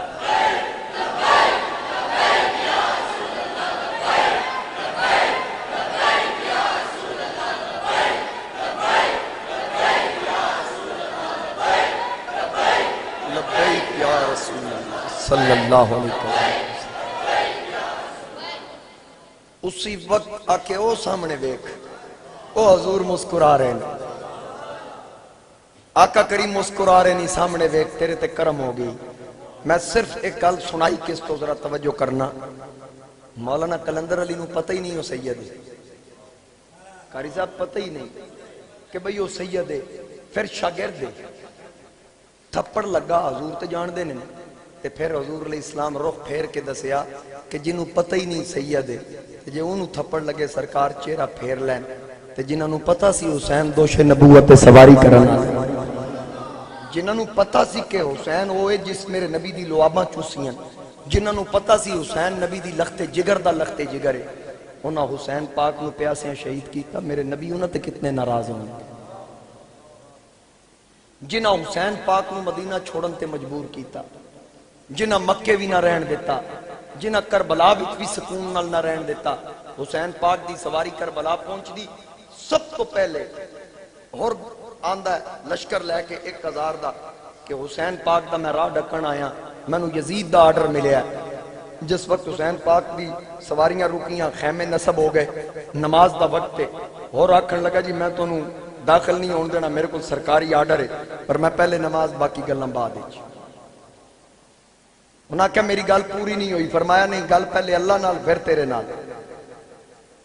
صلی اللہ علیہ وسلم اسی وقت آکے او سامنے دیکھ او حضور مسکرا رہے ہیں آقا کریم مسکرا رہے نہیں سامنے دیکھ تیرے تے کرم ہو گئی میں صرف ایک گل سنائی کس تو ذرا توجہ کرنا مولانا کلندر علی نو پتہ ہی نہیں ہو سید قاری صاحب پتہ ہی نہیں کہ بھئی وہ سید ہے پھر شاگرد ہے تھپڑ لگا حضور تے جان دے نہیں تے پھر حضور علیہ السلام رخ پھیر کے دسیا کہ جنہوں پتہ ہی نہیں سید ہے جے انہوں تھپڑ لگے سرکار چہرہ پھیر لین تے جنہوں پتہ سی حسین دوش نبوت سواری کرنا جنہوں پتہ سی کہ حسین ہوئے جس میرے نبی دی لواباں چوسیاں جنہوں پتہ سی حسین نبی دی لخت جگر دا لخت جگر ہے انہاں حسین پاک نو پیاسیاں شہید کیتا میرے نبی انہاں تے کتنے ناراض ہوں جنہاں حسین پاک نو مدینہ چھوڑن تے مجبور کیتا جنہ مکے بھی نہ رہن دیتا جنہ کربلا بھی سکون نال نہ رہن دیتا حسین پاک دی سواری کربلا پہنچ دی سب تو پہلے اور آندہ ہے لشکر لے کے 1000 دا کہ حسین پاک دا میں راہ ڈکن آیا میں نو یزید دا آرڈر ملیا جس وقت حسین پاک دی سواریاں رکیاں خیمے نصب ہو گئے نماز دا وقت تے اور آکھن لگا جی میں تو نو داخل نہیں ہون دینا میرے کو سرکاری آرڈر ہے پر میں پہلے نماز باقی گلنا بعد ہے انہاں کہا میری گل پوری نہیں ہوئی فرمایا نہیں گل پہلے اللہ نال پھر تیرے نال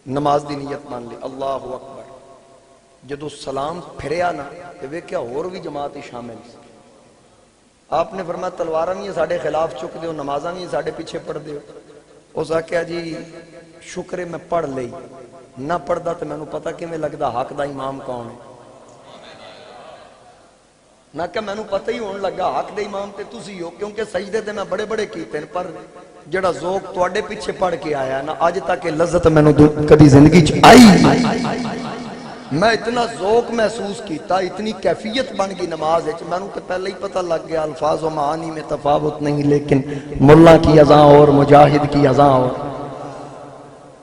نماز دی نیت مان لی اللہ اکبر جدو سلام پھریا نا کہ وہ کیا اور بھی جماعت شامل آپ نے فرمایا تلوارہ نہیں ہے ساڑھے خلاف چک دیو نمازہ نہیں ہے ساڑھے پیچھے پڑھ دیو اس آکھیا جی شکر میں پڑھ لئی نہ پڑھ دا تو میں نے پتا کہ میں لگ دا حق دا امام کون ہے نہ کہ میں نے پتہ ہی ہونے لگا حق دے امام تے تسی ہو کیونکہ سجدے تے میں بڑے بڑے کیتے ہیں پر جڑا ذوق تواڈے پیچھے پڑھ کے آیا نا آج تک لذت میں نے کبھی زندگی چ آئی میں اتنا ذوق محسوس کیتا اتنی کیفیت بن گئی نماز ہے میں نے پہلے ہی پتہ لگ گیا الفاظ و معانی میں تفاوت نہیں لیکن ملا کی اذاں اور مجاہد کی اذاں اور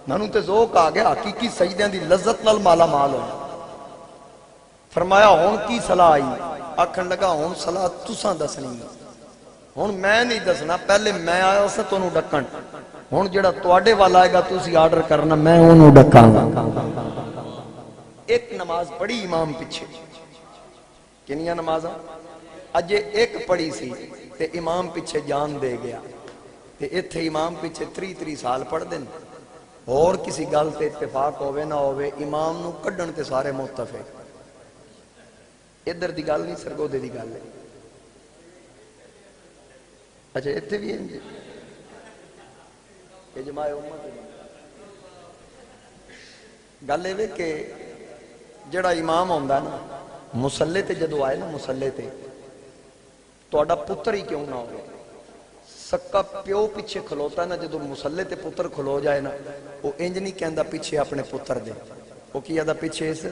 میں نے ذوق آ گیا حقیقی سجدیاں دی لذت نال مالا مال ہو فرمایا ہون کی صلاح آئی آکھن لگا ہون صلاح تساں دسنی ہون میں نہیں دسنا پہلے میں آیا اسے تو انہوں ڈکن ہون جڑا تواڈے والا آئے گا تسی آرڈر کرنا میں انہوں ڈکاں گا ایک نماز پڑھی امام پیچھے کنیاں نمازاں اجے ایک پڑھی سی تے امام پیچھے جان دے گیا تے ایتھے امام پیچھے 3 سال پڑھ دیں اور کسی گل تے اتفاق ہوئے نہ ہوئے امام نو کڈن تے سارے متفق ادھر دی گل نہیں سرگودے دی گل ہے اچھا اتنے بھی ہیں یہ جماع امت گل ہے کہ جڑا امام ہوندا نا مسلے تے جدو آئے نا مسلے تے تہاڈا پتر ہی کیوں نہ ہوئے سکا پیو پیچھے کھلوتا ہے نا جدو مسلے تے پتر کھلو جائے نا وہ انج نہیں کہندا پیچھے اپنے پتر دے وہ کیا دا پیچھے اس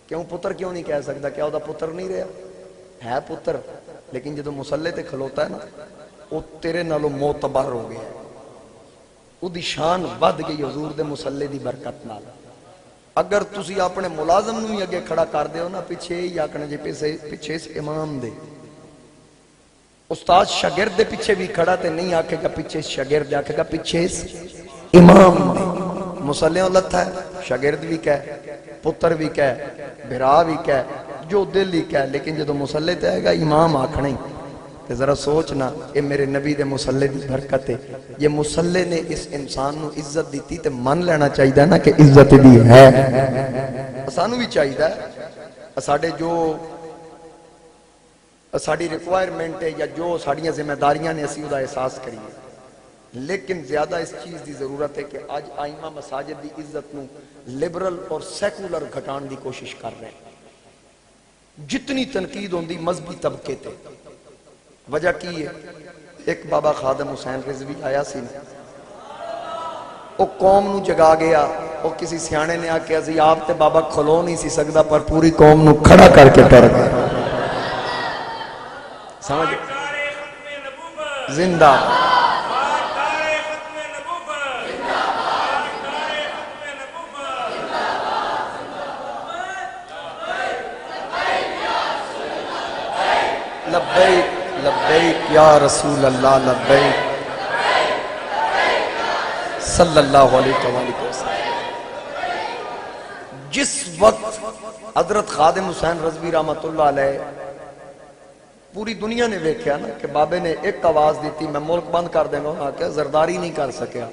کیوں پتر کیوں نہیں کہہ سکتا کیا وہ دا پتر نہیں رہا ہے پتر لیکن جدو مسلے تے کھلوتا ہے نا وہ تیرے نالو معتبر ہو گیا ہے وہ دی شان ود گئی حضور دے مسلے دی برکت نال اگر تسی اپنے ملازم نو ہی اگے کھڑا کر دے ہو نا پیچھے ہی آکھنے جے پیچھے اس امام دے استاد شاگرد دے پیچھے بھی کھڑا تے نہیں آکھے گا پیچھے اس شاگرد آکھے گا پیچھے اس امام دے مسلیوں لتھا ہے شاگرد بھی کہے پتر بھی کہے بھرا بھی کہے جو دل ہی کہے لیکن جدو مسلے تے آئے گا امام آکھنے تے ذرا سوچنا یہ میرے نبی دے مسلے دی برکت ہے. یہ مسلے نے اس انسان نو عزت دیتی تے من لینا چاہیے نا کہ عزت دی ہے. سانو بھی چاہیے ساڈے جو ساڑی ریکوائرمنٹ ہے یا جو ساڑیاں ذمہ داریاں نے اسی دا احساس کریے. لیکن زیادہ اس چیز دی ضرورت ہے کہ آج آئمہ مساجد دی عزت نو لبرل اور سیکولر گھٹان دی کوشش کر رہے ہیں. جتنی تنقید ہوندی مذہبی طبقے تے وجہ کی ہے؟ ایک بابا خادم حسین رضوی آیا سی نا, وہ قوم نو جگا گیا. وہ کسی سیانے نے آکے ازی آپ تے بابا کھلو نہیں سی سکدا پر پوری قوم نو کھڑا کر کے ٹر گیا. سمجھ زندہ لبیک لبیک یا رسول اللہ لبیک صلی اللہ علیہ وسلم. جس وقت حضرت خادم حسین رضوی رحمت اللہ علیہ پوری دنیا نے ویکھیا نا کہ بابے نے ایک آواز دیتی میں ملک بند کر دیں گا, انہاں کہا زرداری نہیں کر سکیا,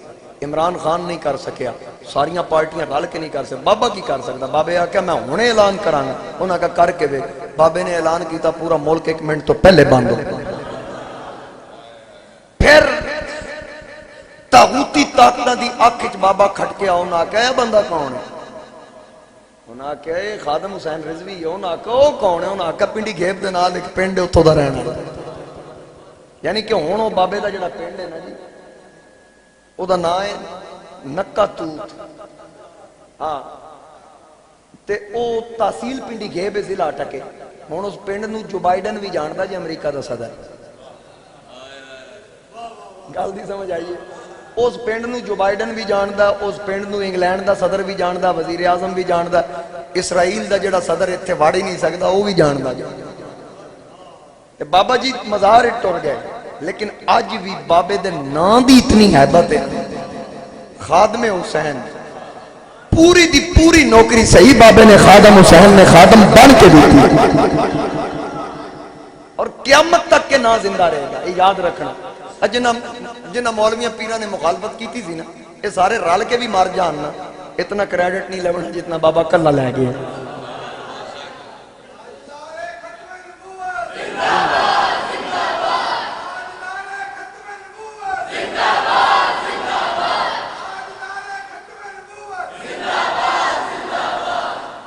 عمران خان نہیں کر سکیا, ساریاں پارٹیاں رل کے نہیں کر سکتا, بابا کی کر سکتا. بابے آکھا میں ہونے اعلان کرانگا, انہاں کہا کر کے وے. بابے نے اعلان کیتا پورا ملک 1 منٹ تو پہلے بند ہو. پھر تاغوتی طاقتاں دی آنکھ بابا کھٹ کے آؤ, انہاں کہا یہ بندہ کون ہے؟ انہاں کہا یہ خادم حسین رضوی ہے. انہاں کہا وہ کون ہے؟ انہاں کہا پنڈی گھیب دے نال ایک پنڈ اتھوں دا رہنا. یعنی کہ ہن وہ بابے دا جڑا پنڈ ہے نا جی او دا نام ہے نکا توت. ہاں تے او تحصیل پنڈی گھیب ہے ضلع ٹکے. ہن اس پنڈ نو جو بائیڈن بھی جاندا جی امریکہ دا صدر. گل دی سمجھ آئیے. اس پنڈ نو جو بائیڈن بھی جاندا, اس پنڈ نو انگلینڈ دا صدر بھی جاندا, وزیر اعظم بھی جاندا, اسرائیل دا جڑا صدر اتھے واڑ ہی نہیں سکدا وہ بھی جاندا. تے بابا جی مزار ٹر گئے, لیکن آج بھی بابے دے نام دی اتنی حیبت ہے. خادم حسین پوری دی پوری نوکری صحیح بابے نے خادم حسین نے خادم بن کے دی تھی, اور قیامت تک کے نام زندہ رہے گا. یہ یاد رکھنا. جنہ مولویاں پیران نے مخالفت کی تھی نا, یہ سارے رل کے بھی مار جاننا, اتنا کریڈٹ نہیں لیونا جتنا بابا کلا لے گئے.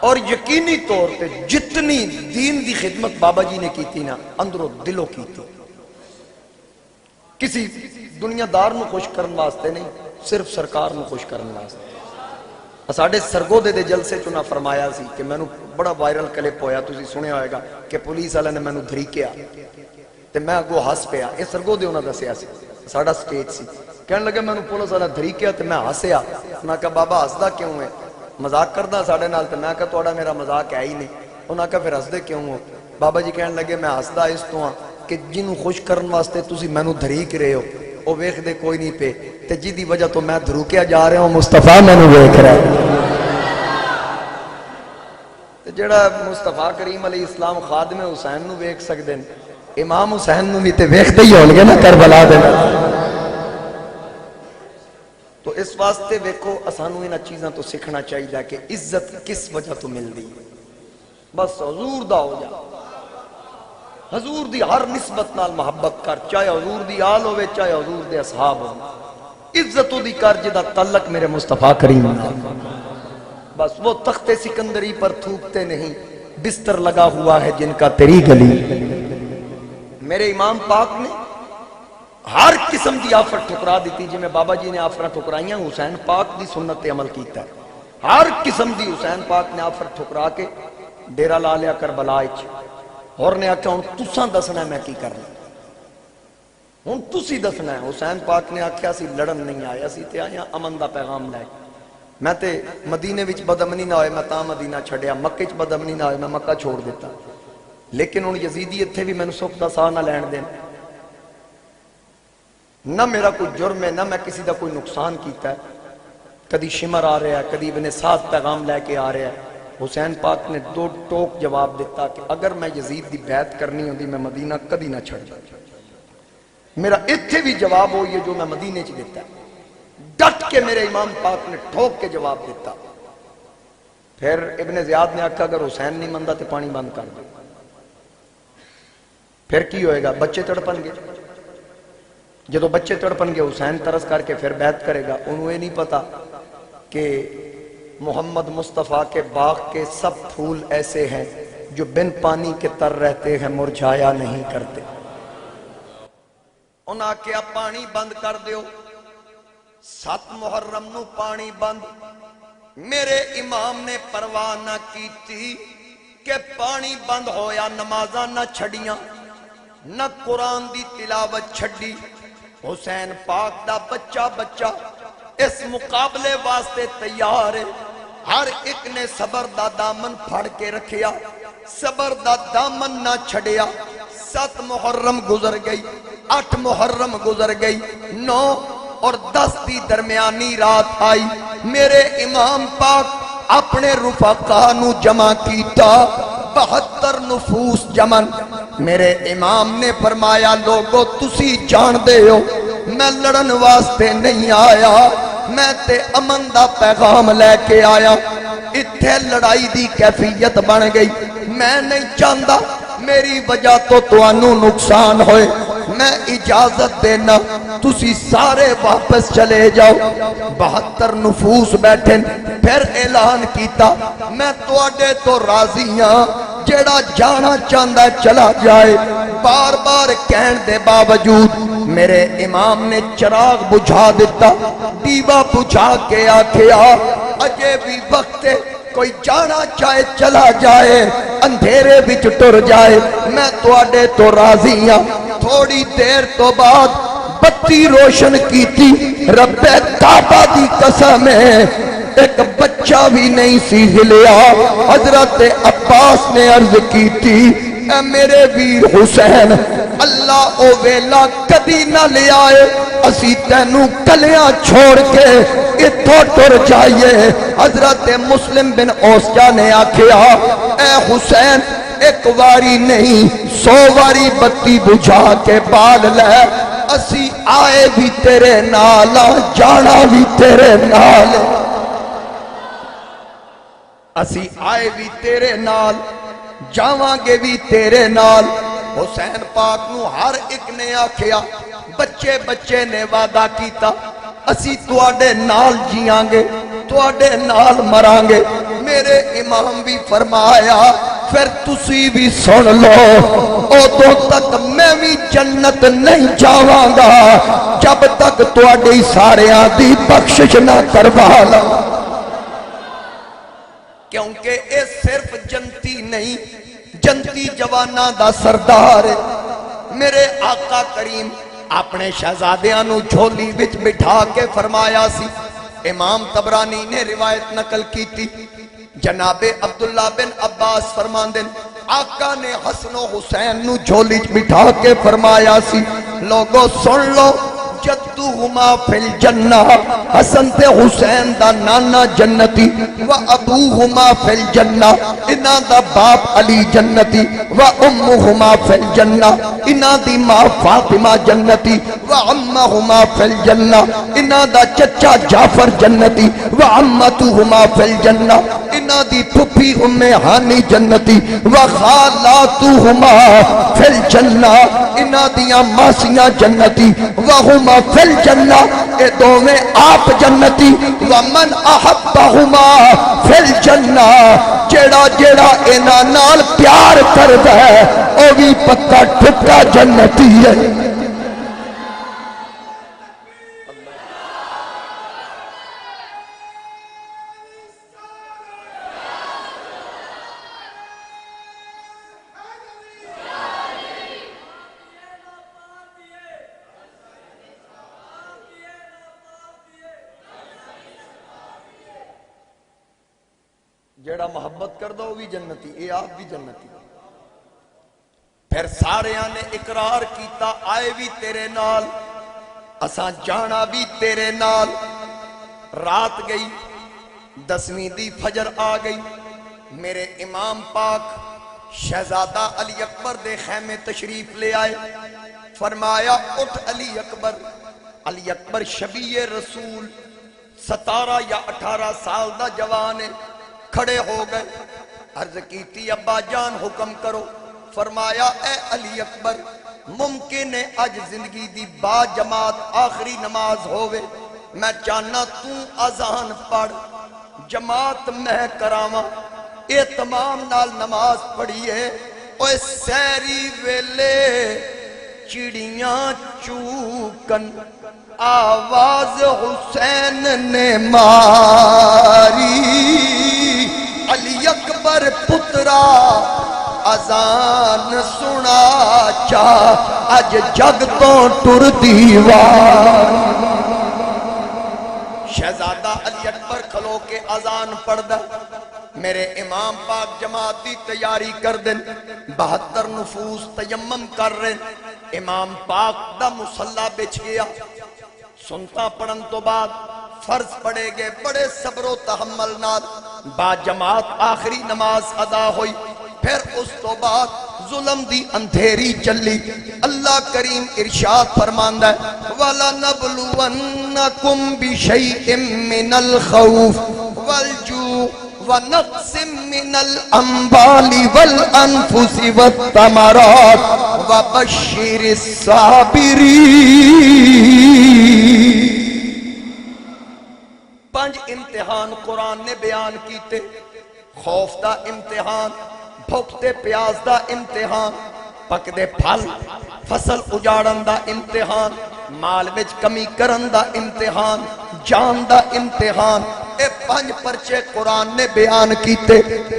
اور یقینی طور پہ جتنی دین دی خدمت بابا جی نے کی تھی نا اندروں دلوں کی تھی, کسی دنیا دار نو خوش کرن واسطے نہیں, صرف سرکار نو خوش کرن واسطے. ساڑھے سرگودے دے جلسے چنا فرمایا سی کہ میں نو بڑا وائرل کلپ ہویا, تُسی سنے ہوئے گا کہ پولیس والے نے میں نو دھری کیا تے میں اگو ہس پیا. یہ سرگودے انہاں دسیا سی, ساڑھا سٹیج سی. کہنے لگے میں نو پولیس والا دھری کیا تے میں ہسیا. انہاں کہا بابا ہسدا کیوں ہے؟ مذاق کردہ ساڑھے نال. تے میں کہا توڑا میرا مذاق ہے ہی نہیں. انہاں کہا پھر ہسدے کیوں ہو؟ بابا جی کہنے لگے میں ہسدا اس تو ہاں کہ جنہوں خوش کرن واسطے تُسی میں نو دھریک رہے ہو وہ ویکھ دے کوئی نہیں پہ, تے جی دی وجہ تو میں دھروکیا جا رہے ہوں مصطفیٰ میں نو ویکھ رہا ہے. تے جڑا مصطفیٰ کریم علیہ السلام خادم حسین نو ویکھ سکدے ہیں, امام حسین نو بھی تے ویکھ دے ہی ہون گے نا کربلا دے. تو اس واسطے ویکھو اسانو انہاں چیزاں تو سیکھنا چاہیے کہ عزت کس وجہ تو مل دی. بس حضور دا ہو جا, حضور دی ہر نسبت نال محبت کر, چاہے حضور دی آل ہوئے چاہے حضور دے اصحاب ہوئے. عزت دی کر جدا تعلق میرے مصطفیٰ کریم نال. بس وہ تخت سکندری پر تھوکتے نہیں, بستر لگا ہوا ہے جن کا تیری گلی. میرے امام پاک نے ہر قسم دی آفت ٹھکرا دیتی, جی میں بابا جی نے آفرہ ٹھکرائیاں حسین پاک دی سنت عمل کیتا ہے. ہر قسم دی حسین پاک نے آفت ٹھکرا کے ڈیرہ لا لیا کربلا اچ. اور نے آکھا ہوں تساں دسنا ہے میں کی کرنا, ہوں تسی دسنا ہے. حسین پاک نے آکھا سی لڑن نہیں آیا سی تے آیا امن دا پیغام لائے. میں تے مدینے وچ بدامنی نہ ہوئے میں تا مدینہ چھڑیا, مکہ وچ بدامنی نہ ہوئے میں مکہ چھوڑ دیتا. لیکن ہوں یزیدی اتھے بھی میں نے سکھ دا ساہ نہ لین دین. نہ میرا کوئی جرم ہے, نہ میں کسی دا کوئی نقصان کیتا ہے. کدی شمر آ رہا ہے, کدی ابن سعد پیغام لے کے آ رہا ہے. حسین پاک نے 2 ٹوک جواب دیتا کہ اگر میں یزید دی بیعت کرنی ہوندی میں مدینہ کدی نہ چھڑ جاتا. میرا اتھے بھی جواب ہوئی ہے جو میں مدینے چ دیتا ہے، ڈٹ کے میرے امام پاک نے ٹھوک کے جواب دیتا۔ پھر ابن زیاد نے آکھا اگر حسین نہیں مندا تو پانی بند کر دو۔ پھر کی ہوئے گا؟ بچے تڑپن گے، جدو بچے تڑپن گے حسین ترس کر کے پھر بیعت کرے گا۔ انہوں یہ نہیں پتا کہ محمد مصطفیٰ کے باغ کے سب پھول ایسے ہیں جو بن پانی کے تر رہتے ہیں، مرجھایا نہیں کرتے۔ انہاں کیا پانی بند کر دیو، 7 محرم نو پانی بند۔ میرے امام نے پرواہ نہ کی تھی کہ پانی بند ہویا، نمازاں نہ چھڑیاں، نہ قرآن دی تلاوت چھڑی۔ حسین پاک دا بچہ بچہ اس مقابلے واسطے تیار ہے۔ ہر ایک نے صبر دا دامن پھڑ کے رکھیا، صبر دا دامن نہ چھڑیا۔ 7 محرم گزر گئی، 8 محرم گزر گئی، 9 اور 10 دی درمیانی رات آئی۔ میرے امام پاک اپنے رفقا نو جمع کیتا، 72 نفوس جمن۔ میرے امام نے فرمایا لوگو تسی جان دے ہو میں لڑن واسطے نہیں آیا، میں تے امن دا پیغام لے کے آیا۔ اتھے لڑائی دی کیفیت بن گئی، میں نہیں چاہتا میری وجہ تو انو نقصان ہوئے، میں اجازت دینا تسی سارے واپس چلے جاؤ۔ 72 نفوس بیٹھیں، پھر اعلان کیتا میں تواڈے تو راضی ہاں، جیڑا جانا چاہتا چلا جائے۔ بار بار کہن دے باوجود میرے امام نے چراغ بجھا دیتا، دیوا بجھا کے آکھیا اجے بھی وقت ہے، کوئی جانا چاہے چلا جائے، اندھیرے بچ ٹر جائے، میں تواڈے تو راضی ہاں۔ تھوڑی دیر تو بعد بتی روشن کی تھی، رب کعبہ دی قسم ہے ایک بچہ بھی نہیں سی ہلیا۔ حضرت عباس نے عرض کی تھی اے میرے ویر حسین، اللہ او ویلا کدی نہ لے آئے اسی تینوں کلیاں چھوڑ کے اتھوں ٹر جائیے۔ حضرت مسلم بن اوسجا نے آکھیا اے حسین ایک واری نہیں 100 واری بتی بجھا کے بال لے، اسی آئے بھی تیرے نال جانا بھی تیرے نال، اسی آئے بھی تیرے نال جاواں گے بھی تیرے نال۔ حسین پاک نو ہر ایک نے آکھیا، بچے بچے نے وعدہ کیتا اسی تواڈے نال جیاں گے، تواڈے نال مران گے۔ میرے امام بھی فرمایا پھر تسی بھی سن لو، ادوں تک میں بھی جنت نہیں جاواں گا جب تک تواڈی ساریاں دی بخشش نہ کروا لو، کیونکہ اے صرف جنتی نہیں، جنتی جوانہ دا سردار ہے۔ میرے آقا کریم اپنے شہزادیاں نو جھولی وچ بٹھا کے فرمایا سی۔ امام طبرانی نے روایت نقل کی تھی، جناب عبداللہ بن عباس فرماندن آقا نے حسن و حسین نو جھولی وچ بٹھا کے فرمایا سی لوگو سن لو جدہما فی الجنہ، حسن تے حسین دا نانا جنتی، و ابوہما فی الجنہ، انہاں دا باپ علی جنتی، و امہما فی الجنہ، انہاں دی ماں فاطمہ جنتی، و عمہما فی الجنہ، انہاں دا چچا جعفر جنتی، و عمتہما فی الجنہ، انہاں دی پھپھی ام ہانی جنتی، و خالاتہما فی الجنہ، انہاں دیاں ماسیاں جنتی، وہما فی الجنہ، اے دوویں آپ جنتی، ومن احبہما فی الجنہ، جیڑا جیڑا انہاں نال پیار کردا ہے او بھی پکا ٹھکا جنتی ہے۔ جیڑا محبت کر دو بھی جنتی، اے آپ بھی جنتی۔ پھر سارے نے اقرار کیتا آئے بھی تیرے نال، اساں جانا بھی تیرے نال۔ رات گئی، 10ویں دی فجر آ گئی، میرے امام پاک شہزادہ علی اکبر دے خیمے تشریف لے آئے۔ فرمایا اٹھ علی اکبر. علی اکبر شبیہ رسول 17 یا 18 سال دا جوان ہے. کھڑے ہو گئے. عرض کیتی ابا جان حکم کرو. فرمایا اے علی اکبر ممکن ہے اج زندگی دی با جماعت آخری نماز ہووے. میں چاہنا تو اذان پڑھ جماعت میں کراواں. اہتمام نال نماز پڑھیے. اوے سیری ویلے چڑیاں چوکن آواز حسین نے ماری. علی اکبر پترا اذان سنا چاہ اج جگ تو ٹر دیوار. شہزادہ علی اکبر کھلو کے اذان پڑھ دا. میرے امام پاک جماعت دی تیاری کر دن. 72 نفوس تیمم کر رہے. امام پاک دا مصلی بچ گیا. سنتا پڑھن تو بعد فرض پڑے گے بڑے صبر و تحمل نال. با جماعت آخری نماز ادا ہوئی. پھر اس تو بعد ظلم دی اندھیری چلی. اللہ کریم ارشاد فرماندا ہے وَلَنَبْلُوَنَّكُمْ بِشَيْءٍ مِّنَ الْخَوْفِ وَالْجُوعِ وَنَقْصٍ مِّنَ الْأَمْوَالِ وَالْأَنفُسِ وَالثَّمَرَاتِ وَبَشِّرِ الصَّابِرِينَ. 5 امتحان قرآن نے بیان کیتے. خوف دا امتحان, بھوک تے پیاس دا امتحان, پک دے پھل فصل اجاڑن دا امتحان, مال وچ کمی کرن دا امتحان, جان دا امتحان. اے 5 پرچے قرآن نے بیان کیتے.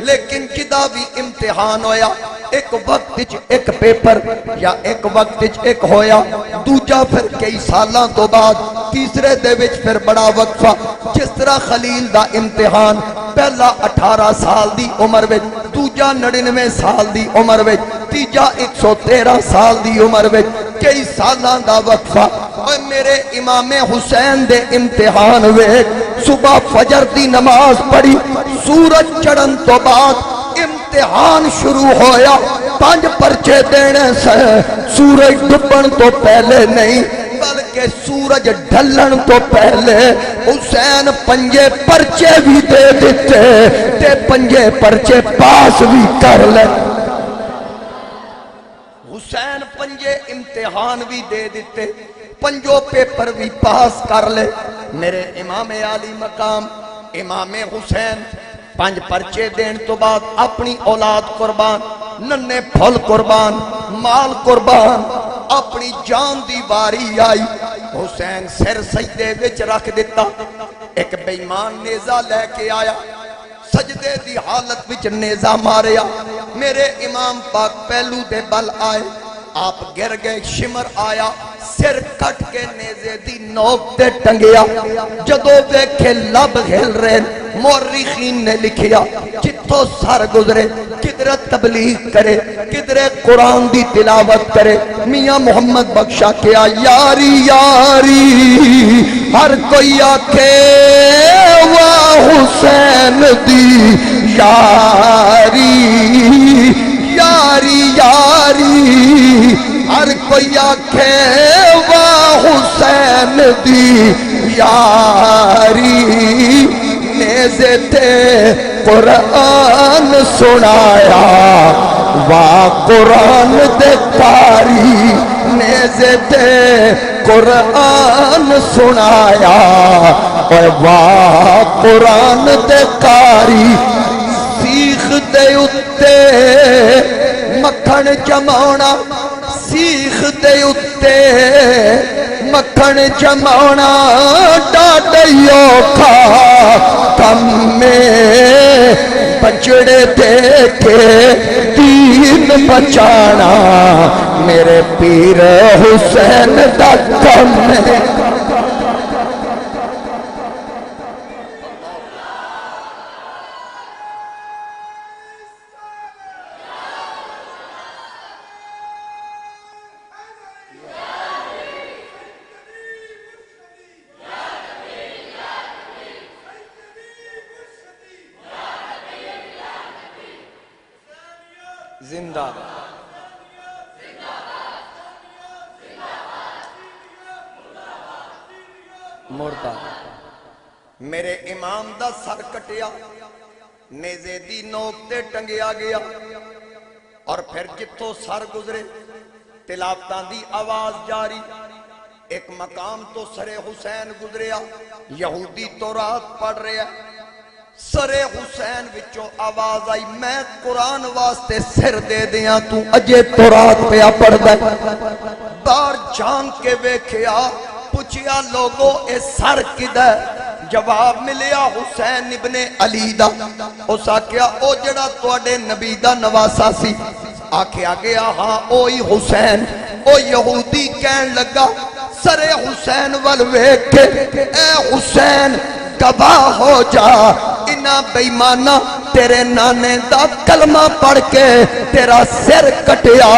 لیکن جدا بھی امتحان ہویا ایک وقت ایک پیپر یا ایک وقت ایک ہویا. دوجا پھر کئی سالاں تو بعد تیسرے دے وچ پھر بڑا وقفہ. جس طرح خلیل دا امتحان پہلا 18 سال دی عمر وچ, دوجا 99 سال دی عمر وچ, تیجا 113 سال دی عمر وچ, کئی سالاں دا وقفہ. اور میرے امام حسین دے امتحان ویکھ. صبح فجر دی نماز پڑھی, سورج چڑھن تو بعد امتحان شروع ہویا. 5 پرچے دینے سے سورج ڈبن تو پہلے نہیں بلکہ سورج ڈھلن تو پہلے حسین 5 پرچے بھی دے دیتے تے 5 پرچے پاس بھی کر لے. حسین 5 امتحان بھی دے دیتے, 5 پیپر بھی پاس کر لے. میرے امام عالی مقام امام حسین 5 پرچے دین تو بعد اپنی اولاد قربان, ننے پھل قربان, مال قربان, اپنی جان دی باری آئی. حسین سر سجدے وچ رکھ دیتا. ایک بے ایمان نیزہ لے کے آیا, سجدے دی حالت وچ نیزہ ماریا. میرے امام پاک پہلو دے بل آئے, آپ گر گئے. شمر آیا, سر کٹ کے نیزے دی نوک تے ٹنگیا. جدو دیکھے لب ہل رہے, مورخین نے لکھیا جتوں سر گزرے کدھر تبلیغ کرے کدھر قرآن دی تلاوت کرے. میاں محمد بخشا کیا یاری یاری ہر کوئی آکھے واہ حسین دی یاری. یاری یاری ہر کوئی آکھے واہ حسین دی یاری. نیزے تے قرآن سنایا واہ قرآن دے کاری. نیزے تے قرآن سنایا واہ قرآن دے کاری. سیخ دے اتے مکھن جماؤنا, سیخ دے اتے مکھن جماؤنا ڈاڈی اوکھا کم میں. بچڑے دے کے دین بچانا میرے پیر حسین دا کم ہے. زندہ مرتا میرے امام دا سر کٹیا نیزے دی نوک تے ٹنگیا گیا اور پھر جتوں سر گزرے تلاوتاں دی آواز جاری ایک مقام تو سر حسین گزریا یہودی تورات پڑھ رہا سر حسین وچوں آواز آئی میں قرآن واسطے سر دے دیاں تو اجے تورات پیا پڑھ دے بار جان کے ویکھیا پوچھیا لوگو اے سر کدھر جواب ملیا حسین ابن علی دا اس آکھیا او جڑا تواڈے نبی دا نواسا سی آکھیا گیا ہاں اوہی حسین او یہودی کہن لگا سر حسین والویک کے اے حسین گواہ ہو جا انہاں بیمانہ تیرے نانے دا کلمہ پڑھ کے تیرا سر کٹیا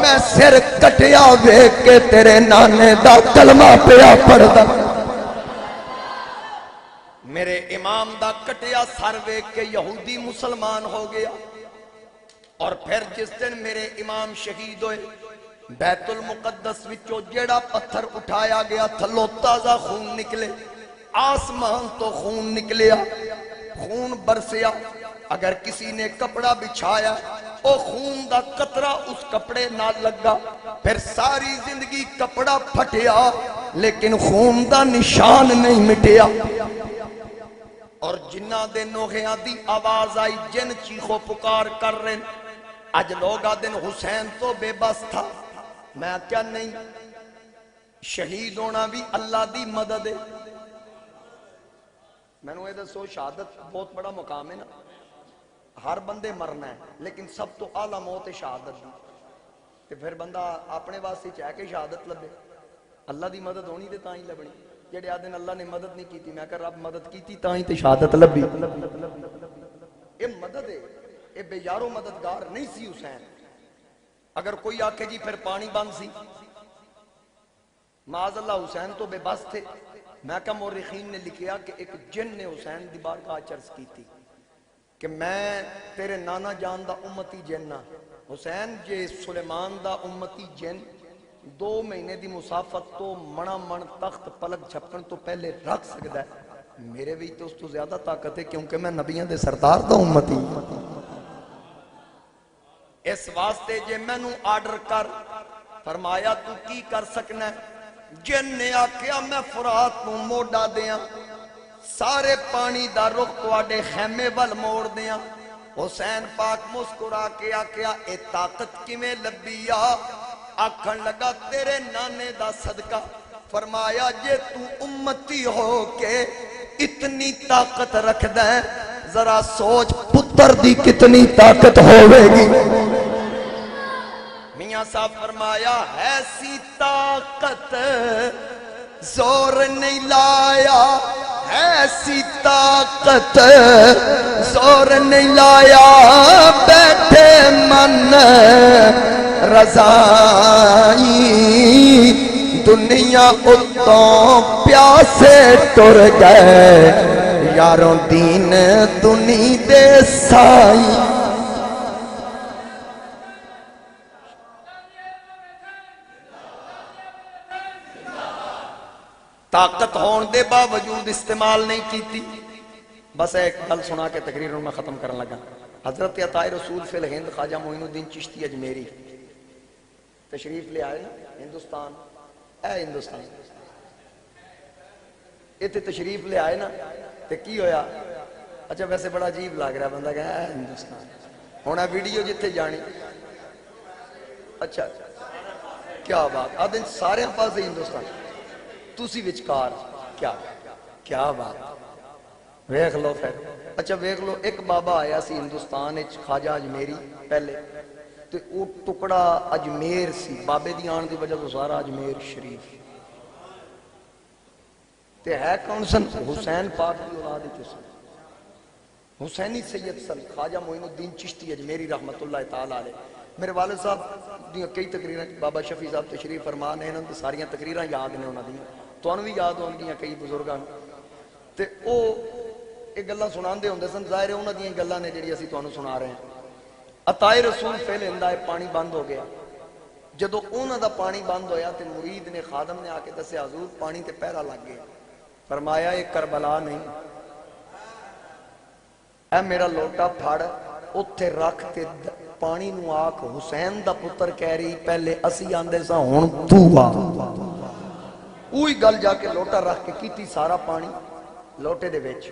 میں سر کٹیا ویک کے تیرے نانے دا کلمہ پیا پڑھ دا میرے امام دا کٹیا سر ویک کے یہودی مسلمان ہو گیا اور پھر جس دن میرے امام شہید ہوئے بیت المقدس وچوں جیڑا پتھر اٹھایا گیا تھلو تازہ خون نکلے آسمان تو خون نکلیا خون برسیا اگر کسی نے کپڑا بچھایا او خون دا قطرہ اس کپڑے نہ لگا پھر ساری زندگی کپڑا پھٹیا لیکن خون دا نشان نہیں مٹیا اور جنہ دے نوحیاں دی آواز آئی جن چیخو پکار کر رہے آج لوگا دن حسین تو بے بس تھا میں کیا نہیں شہید ہونا بھی اللہ دی مدد ہے میں نے دسو شہادت بہت بڑا مقام ہے نا ہر بندے مرنا ہے لیکن سب تو اعلیٰ موت ہے شہادت دی تے پھر بندہ اپنے واسطے چاہ کے شہادت لبے اللہ دی مدد ہونی تے تاں ہی لبنی جڑے آدھن اللہ نے مدد نہیں کیتی میں کہا رب مدد کیتی تاں ہی تے شہادت لبی یہ مدد ہے یہ بے یارو مددگار نہیں سی حسین اگر کوئی آکھے جی پھر پانی بند سی معاذ اللہ حسین تو بے بس تھے میں کہا مورخین نے لکھیا کہ ایک جن نے حسین دی بارگاہ چرس کی تھی کہ میں تیرے نانا جان دا امتی جنہ حسین جے سلیمان دا امتی جن 2 مہینے دی مسافت تو منا من تخت پلک چھپکن تو پہلے رکھ سکتا ہے میرے بھی تو اس تو زیادہ طاقت ہے کیونکہ میں نبیان دے سردار دا امتی اس واسطے جے میں نو آرڈر کر فرمایا تو کی کر سکنا ہے جن نے آکھیا میں فرات نو موڑا دیاں سارے پانی دا رخ تواڈے خیمے ول موڑ دیاں حسین پاک مسکرا کے آکھیا اے طاقت کیویں لبیا آکھن لگا تیرے نانے دا صدقہ فرمایا جے تو امتی ہو کے اتنی طاقت رکھ دیں ذرا سوچ پتر دی کتنی طاقت ہوئے گی میاں صاحب فرمایا ایسی طاقت زور نہیں لایا ایسی طاقت زور نہیں لایا بیٹھے من رضائی دنیا اتوں پیاسے ٹر گئے یاروں دین دنی دے سائی طاقت ہون دے باوجود استعمال نہیں کیتی بس ایک گل سنا کے تقریر میں ختم کرنے لگا حضرت عطائے رسول فی الہند خواجہ معین الدین چشتی اجمیری تشریف لے آئے ہندوستان اے ہندوستان اتنے تشریف لے آئے نا تے کی ہویا اچھا ویسے بڑا عجیب لگ رہا بندہ کہ اے ہندوستان ہونا ویڈیو جتھے جانی اچھا کیا بات آدھے سارے پاس ہندوستان تُسی وچکار کیا بات ویکھ لو پھر اچھا ویکھ لو ایک بابا آیا سی ہندوستان اچ خواجہ اجمیری پہلے تو وہ ٹکڑا اجمیر سی بابے دی آن دی وجہ تو سارا اجمیر شریف تے ہے کون سن حسین پاک دی اولاد سن حسینی سید سن خواجہ معین الدین چشتی اجمیری رحمت اللہ تعالیٰ علیہ میرے والد صاحب دیاں کئی تقریراں بابا شفیع صاحب تشریف فرما نے انہوں نے ساریاں تقریراں یاد نے انہوں دیاں تو انہوں بھی یاد ہوں گیاں کئی بزرگاں تے او ایک گلہ سنان دے ہوندے سن ظاہر ہے انہوں دیاں گلہ نے جڑی اسی تو انہوں سنا رہے ہیں عطائے رسول فیل ہندہ ہے پانی بند ہو گیا جدو انہوں دا پانی بند ہویا تے مرید نے خادم نے آکے دسے حضور پانی تے پہرا لگ گیا فرمایا یہ کربلا نہیں، اے میرا لوٹا پھڑ اتھے رکھ تے پانی نو آکھ حسین دا پتر کہہ رہی پہلے اسی آندے سا ہون تو آ، اوہی گل جا کے لوٹا رکھ کے کیتی سارا پانی لوٹے دے ویچ،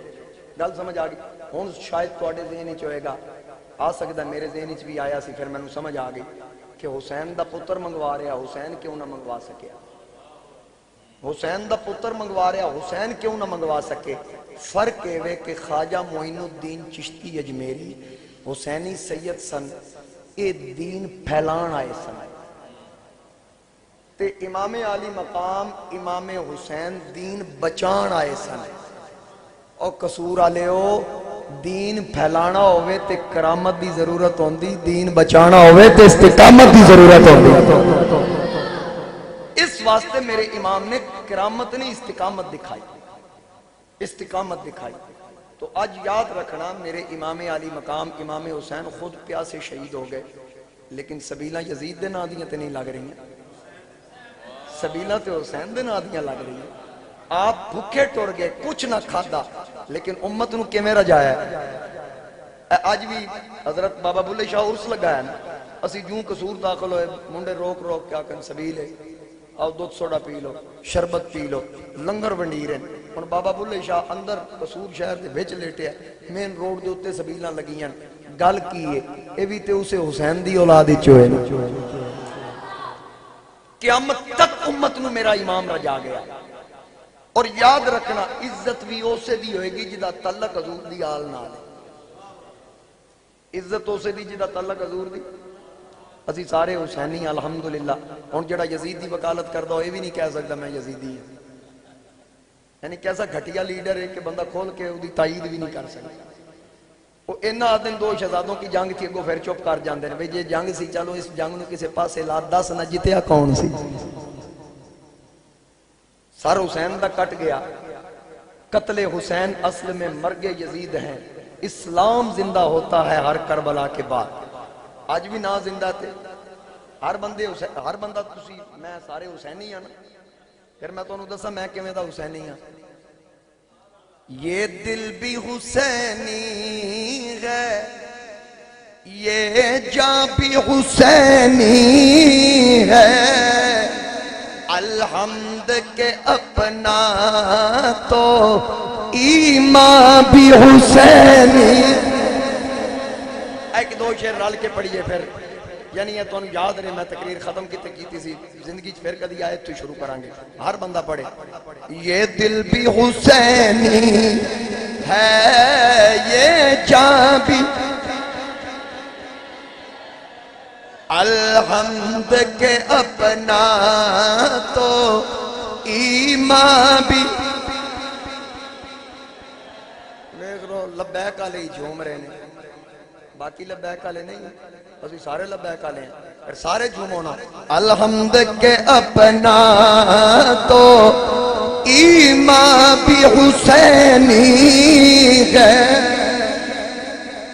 گل سمجھ آگئی۔ ہون شاید توڑے ذہن ہی چوئے گا، آ سکتا میرے ذہن ہی بھی آیا سی، پھر میں نے سمجھ آگئی کہ حسین دا پتر منگوا رہا، حسین کیوں نہ منگوا سکیا، حسین دا پتر منگوا رہا، حسین کیوں نہ منگوا سکے۔ فرق ہے کہ خواجہ معین الدین چشتی اجمیری حسینی سید سن، اے دین پھیلان آئے سن، تے امام علی مقام امام حسین دین بچان آئے سن۔ اور قصور آلے ہو دین پھیلانا ہوئے تے کرامت دی ضرورت ہوندی، دین بچانا ہوئے تے استقامت دی ضرورت ہوندی۔ اس واسطے میرے امام نے کرامت نہیں استقامت دکھائی، استقامت دکھائی۔ تو آج یاد رکھنا میرے امام علی مقام امام حسین خود پیاسے شہید ہو گئے، لیکن سبیلہ یزید دے نادیاں تے نہیں لگ رہی ہیں، سبیلہ تے حسین دے نادیاں لگ رہی ہیں۔ آپ بھوکے ٹور گئے، کچھ نہ کھادا، لیکن امت نو کیویں رجایا ہے۔ آج بھی حضرت بابا بلے شاہ عرس لگایا نا، اسی جوں قصور داخل ہوئے منڈے روک روک کیا کن سبیل ہے، آؤ دودھ سوڈا پی لو، شربت پی لو، لنگر ونڈیریں۔ اور بابا بلے شاہ اندر قصور شہر دے بچ لیٹے ہیں، مین روڈ دے اتے سبیلاں لگیاں، گل کی ہے اے بھی تے اسے حسین دی اولاد ہی چوئے نا۔ قیامت تک امت نو میرا امام رجا گیا۔ اور یاد رکھنا عزت بھی اسے دی ہوئے گی جدا تعلق حضور دی آل نال ہے، عزت اسے دی جدا تعلق حضور دی۔ اسی سارے حسینی الحمدللہ، ہن جڑا یزید دی وکالت کردا ہوئے بھی نہیں کہہ سکتا میں یزیدی ہوں، یعنی کیسا گھٹیا لیڈر ہے کہ بندہ کھول کے وہ دی تائید بھی نہیں کر سکتا۔ وہ اینا آدم دو شہزادوں کی جنگ تھی، اگو پھر چپ کر جاندے ہیں، بھئی یہ جنگ سی چلو اس جنگ نو کسے پاسے لا، دس نہ جتیا کون سی؟ سر حسین دا کٹ گیا، قتل حسین اصل میں مرگ یزید ہیں، اسلام زندہ ہوتا ہے ہر کربلا کے بعد۔ آج بھی نہ زندہ تھے ہر بندہ تسی میں سارے حسینی ہیں نا، پھر میں تو انہوں دسا میں کیویں دا حسینی ہاں۔ یہ دل بھی حسینی ہے، یہ جان بھی حسینی ہے، الحمد کے اپنا تو ایمان بھی حسینی۔ ایک دو شعر رل کے پڑھیے پھر، یعنی یہ تو یاد رہے، میں تقریر ختم کی تھی زندگی پھر کدی آئے تو شروع کرانگے، ہر بندہ پڑھے۔ یہ دل بھی حسینی ہے، یہ جان بھی، الحمد کے اپنا تو ایمان بھی۔ دیکھ رہو لبیک علیہ ہی جھوم رہے ہیں، باقی لبیک علیہ نہیں، اسی سارے لبیک علیہ ہیں، پھر سارے جھومونا۔ الحمد کے اپنا تو ایمان بھی حسینی ہے،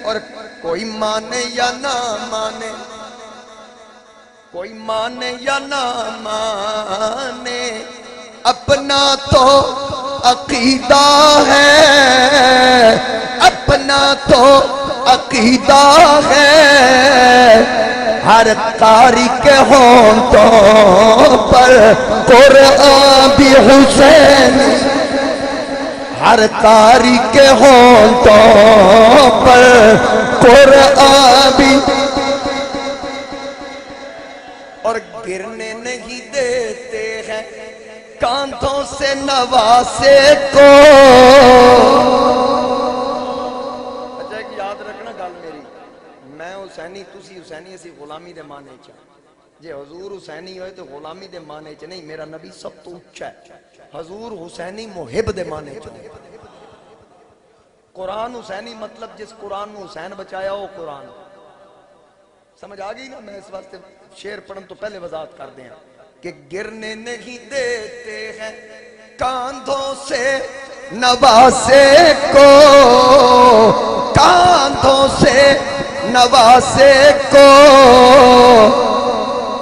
اور کوئی مانے یا نہ مانے، کوئی مانے یا نہ مانے، اپنا تو عقیدہ ہے، اپنا تو عقیدہ ہے، ہر قاری کے ہونٹوں پر قرآن بھی حسین، ہر قاری کے ہونٹوں پر قرآن بھی، اور گرنے نہیں دیتے ہیں کانٹوں سے نواسے کو۔ اچھا ایک یاد رکھنا گل میری، میں حسینی تسی حسینی اسی غلامی دے مانے چاہ، جے حضور حسینی ہوئے تو غلامی دے مانے چاہ نہیں، میرا نبی سب تو اچھا ہے، حضور حسینی محب دے مانے چاہ۔ قرآن حسینی مطلب جس قرآن میں حسین بچایا ہو قرآن، سمجھ آگئی نا؟ میں اس واسطے شعر پڑھن تو پہلے وضاحت کر دیں کہ گرنے نہیں دیتے ہیں کاندھوں سے نواسے کو، کاندھوں سے نواسے کو،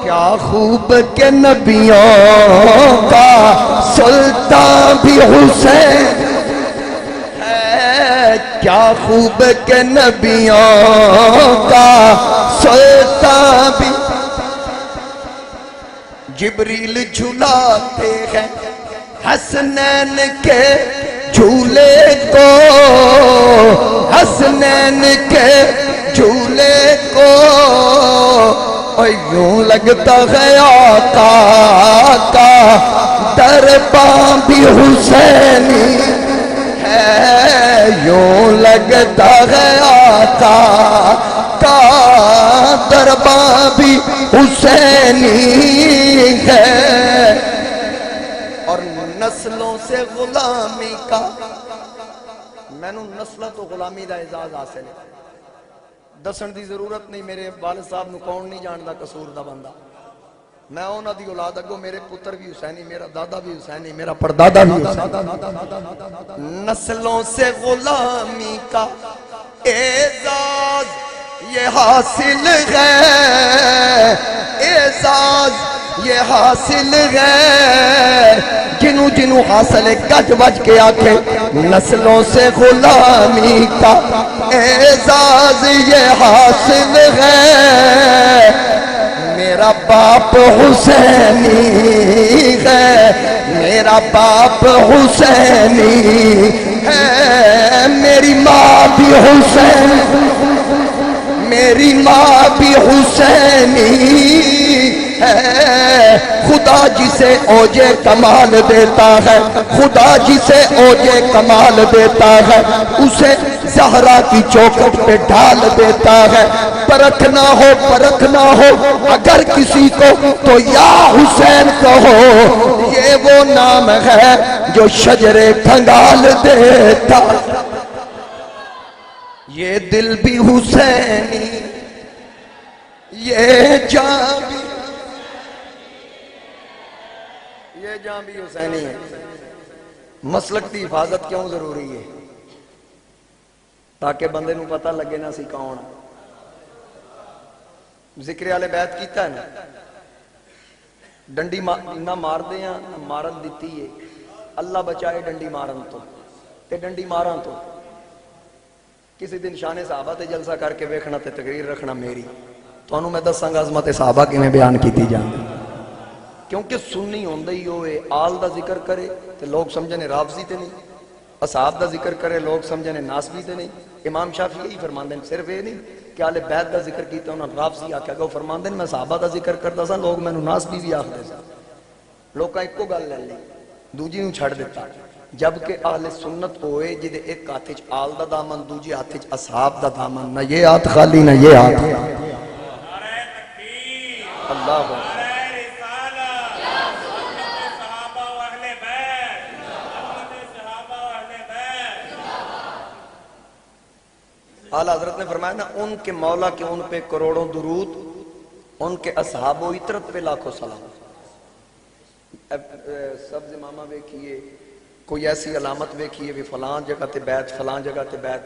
کیا خوب کے نبیوں کا سلطان بھی حسین ہے، کیا خوب کے نبیوں کا سلطان بھی. جبریل جھلاتے ہیں حسنین کے جھولے کو، حسنین کے جھولے کو، اور یوں لگتا ہے آقا کا درباں بھی حسینی ہے، یوں لگتا ہے آقا کا درباں بھی حسینی ہے. اور نسلوں سے غلامی کا، میں نے نسلوں تو غلامی دا اعزاز حاصل ہے. دسن دی ضرورت نہیں، میرے والد صاحب نو کون نہیں جاندا قصور دا بندہ. میں انہاں دی اولاد، اگو میرے پتر بھی حسینی، میرا دادا بھی حسینی، میرا پردادا بھی حسینی. نسلوں سے غلامی کا اعزاز یہ حاصل ہے، اعزاز یہ حاصل ہے، جنوں جنوں حاصل ہے گج بج کے آکھے نسلوں سے غلامی کا اعزاز یہ حاصل ہے. میرا باپ حسینی ہے، میرا باپ حسینی ہے، میری ماں بھی حسین، میری ماں بھی حسینی ہے. خدا جسے اوجے کمال دیتا ہے، خدا جسے اوجے کمال دیتا ہے، اسے زہرا کی چوکھٹ پہ ڈال دیتا ہے. پرکھنا ہو پرکھنا ہو اگر کسی کو تو یا حسین کہو، یہ وہ نام ہے جو شجرے کھنگال دیتا. یہ دل بھی حسینی، یہ جان بھی، یہ جان بھی حسینی ہے. مسلک کی حفاظت کیوں ضروری ہے؟ تاکہ بندے نو پتہ لگے نہ سی کون. ذکر آل بیت کیتا ہے نا، ڈنڈی نہ مار دے ہیں نہ مارن دیتی ہے. اللہ بچائے ڈنڈی مارن تو تے ڈنڈی مارن تو. کسی دن شان صحابہ تے جلسہ کر کے ویکھنا تے تقریر رکھنا میری، تو انہوں میں دساں گا عظمت صحابہ کی میں بیان کی جاندی. کیونکہ سنی ہوندہ ہی ہوئے آل دا ذکر کرے تے لوگ سمجھنے رافضی تے نہیں، اصحاب دا ذکر کرے لوگ سمجھنے ناسبی تے نہیں. امام شافعی یہی فرماندے ہیں، صرف یہ نہیں کہ آل بیت دا ذکر کیتا انہوں رافضی آکھا گا، وہ فرماندے ہیں میں صحابہ دا ذکر کرتا سا لوگ میں ناسبی بھی آکھ دے سا. لوگ کا ایک کو گل لے لی دوجی نو چھڑ دیتا. جبکہ اہل سنت ہوئے جدے ایک ہاتھ آل دا دامن دوجی ہاتھ اصحاب دا دامن، نہ یہ ہاتھ خالی نہ یہ ہاتھ. اللہ اعلیٰ حضرت نے فرمایا نا، ان کے مولا کے ان پہ کروڑوں درود، ان کے اصحاب و عطرت پہ لاکھوں سلام. سبز امامہ ویکھیے، کوئی ایسی علامت ویکھیے بھی فلان جگہ تے بیت، فلان جگہ تے بیت.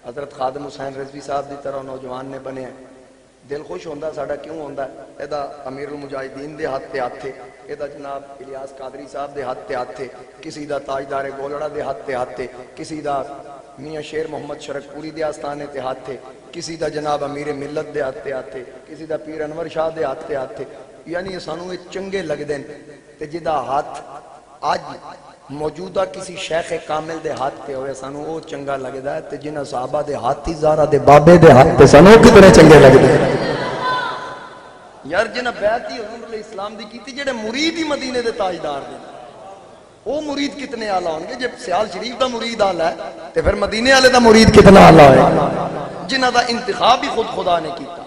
حضرت خادم حسین رضوی صاحب دی طرح نوجوان نے بنے ہیں. دل خوش ہوندہ ساڑھا کیوں ہوندہ ہے؟ ایدہ امیر المجاہدین دے ہاتھ تے ہاتھ تھے، ایدہ جناب الیاس قادری صاحب دے ہاتھ تے ہاتھ تھے، کسی دا تاجدار گولڑا دے ہاتھ تے ہاتھ تھے، کسی دا میاں شیر محمد شرک پوری دے آستانے تے ہاتھ تھے، کسی دا جناب امیر ملت دے ہاتھ تے ہاتھ تھے، کسی دا پیر انور شاہ دے ہاتھ تے ہاتھ تھے. یعنی سانوں یہ چنگے لگ دیں تے جدا ہاتھ آج موجودہ کسی شیخ کامل دے ہاتھ تے ہوئے سانوں وہ چنگا لگ دا ہے تے جنہ صحابہ دے ہاتھ ہی زارہ دے بابے دے ہاتھ تے سانوں کتنے چنگے لگ دیں. یار جنہ بیعت ہی حضور علیہ السلام دی کی تھی جڑے مرید ہی مدینے دے تاجدار دے، وہ مرید کتنے آلہ ہوں گے؟ جب سیال شریف دا مرید آلہ ہے تو پھر مدینے آلے دا مرید کتنا آلہ ہے جنہ دا انتخاب ہی خود خدا نے کیتا.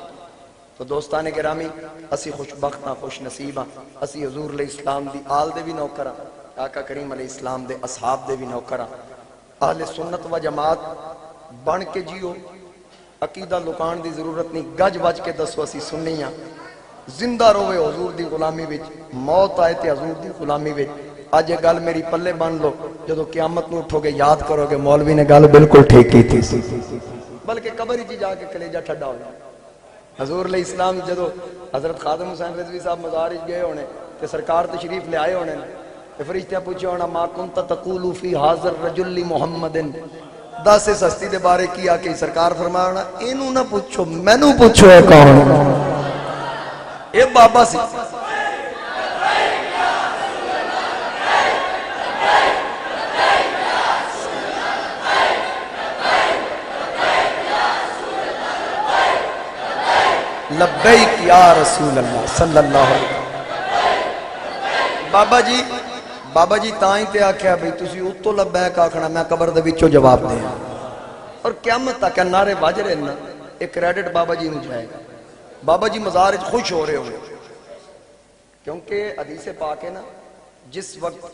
تو دوستان گرامی، اسی خوش بخت ہاں، خوش نصیب ہاں، اسی حضور علیہ السلام دی آل دے بھی نوکر ہاں، آقا کریم علیہ السلام دے اصحاب دے بھی نوکر ہاں. اہل سنت و جماعت بن کے جیو، عقیدہ لکان دی ضرورت نہیں، گج بج کے دسو اسی سنی ہاں. زندہ روے حضور دی غلامی وچ، موت آئے تے حضور دی غلامی وچ. آج یہ گل میری پلے بن لو، جدو قیامت نو اٹھو گے یاد کرو گے مولوی نے گل بالکل ٹھیک کی تھی، بلکہ قبر ہی جا کے کلیجہ ٹھڈا ہو جائے. حضور علیہ السلام جدو حضرت خادم حسین رضوی صاحب مزارج گئے ہونے تے سرکار تشریف لے آئے ہونے فرشتہ پوچھو ہونا ما کنت تقول فی حاضر رجل محمد، دس اس ہستی دے بارے کیا کہ سرکار فرمایا ہونا اینو نہ پوچھو مینوں پوچھو ہے کون، اے بابا سی۔ لبیک یا رسول اللہ صلی اللہ علیہ وسلم۔ بابا جی تائیں تے آکھیا بھئی تسی اتو لبیک آکھنا میں قبر دے وچوں جواب دیں، اور قیامت تک نعرے بج رہے نا، ایک کریڈٹ بابا جی نو جائے گا۔ بابا جی مزار وچ خوش ہو رہے ہوئے، کیونکہ حدیث پاک ہے نا، جس وقت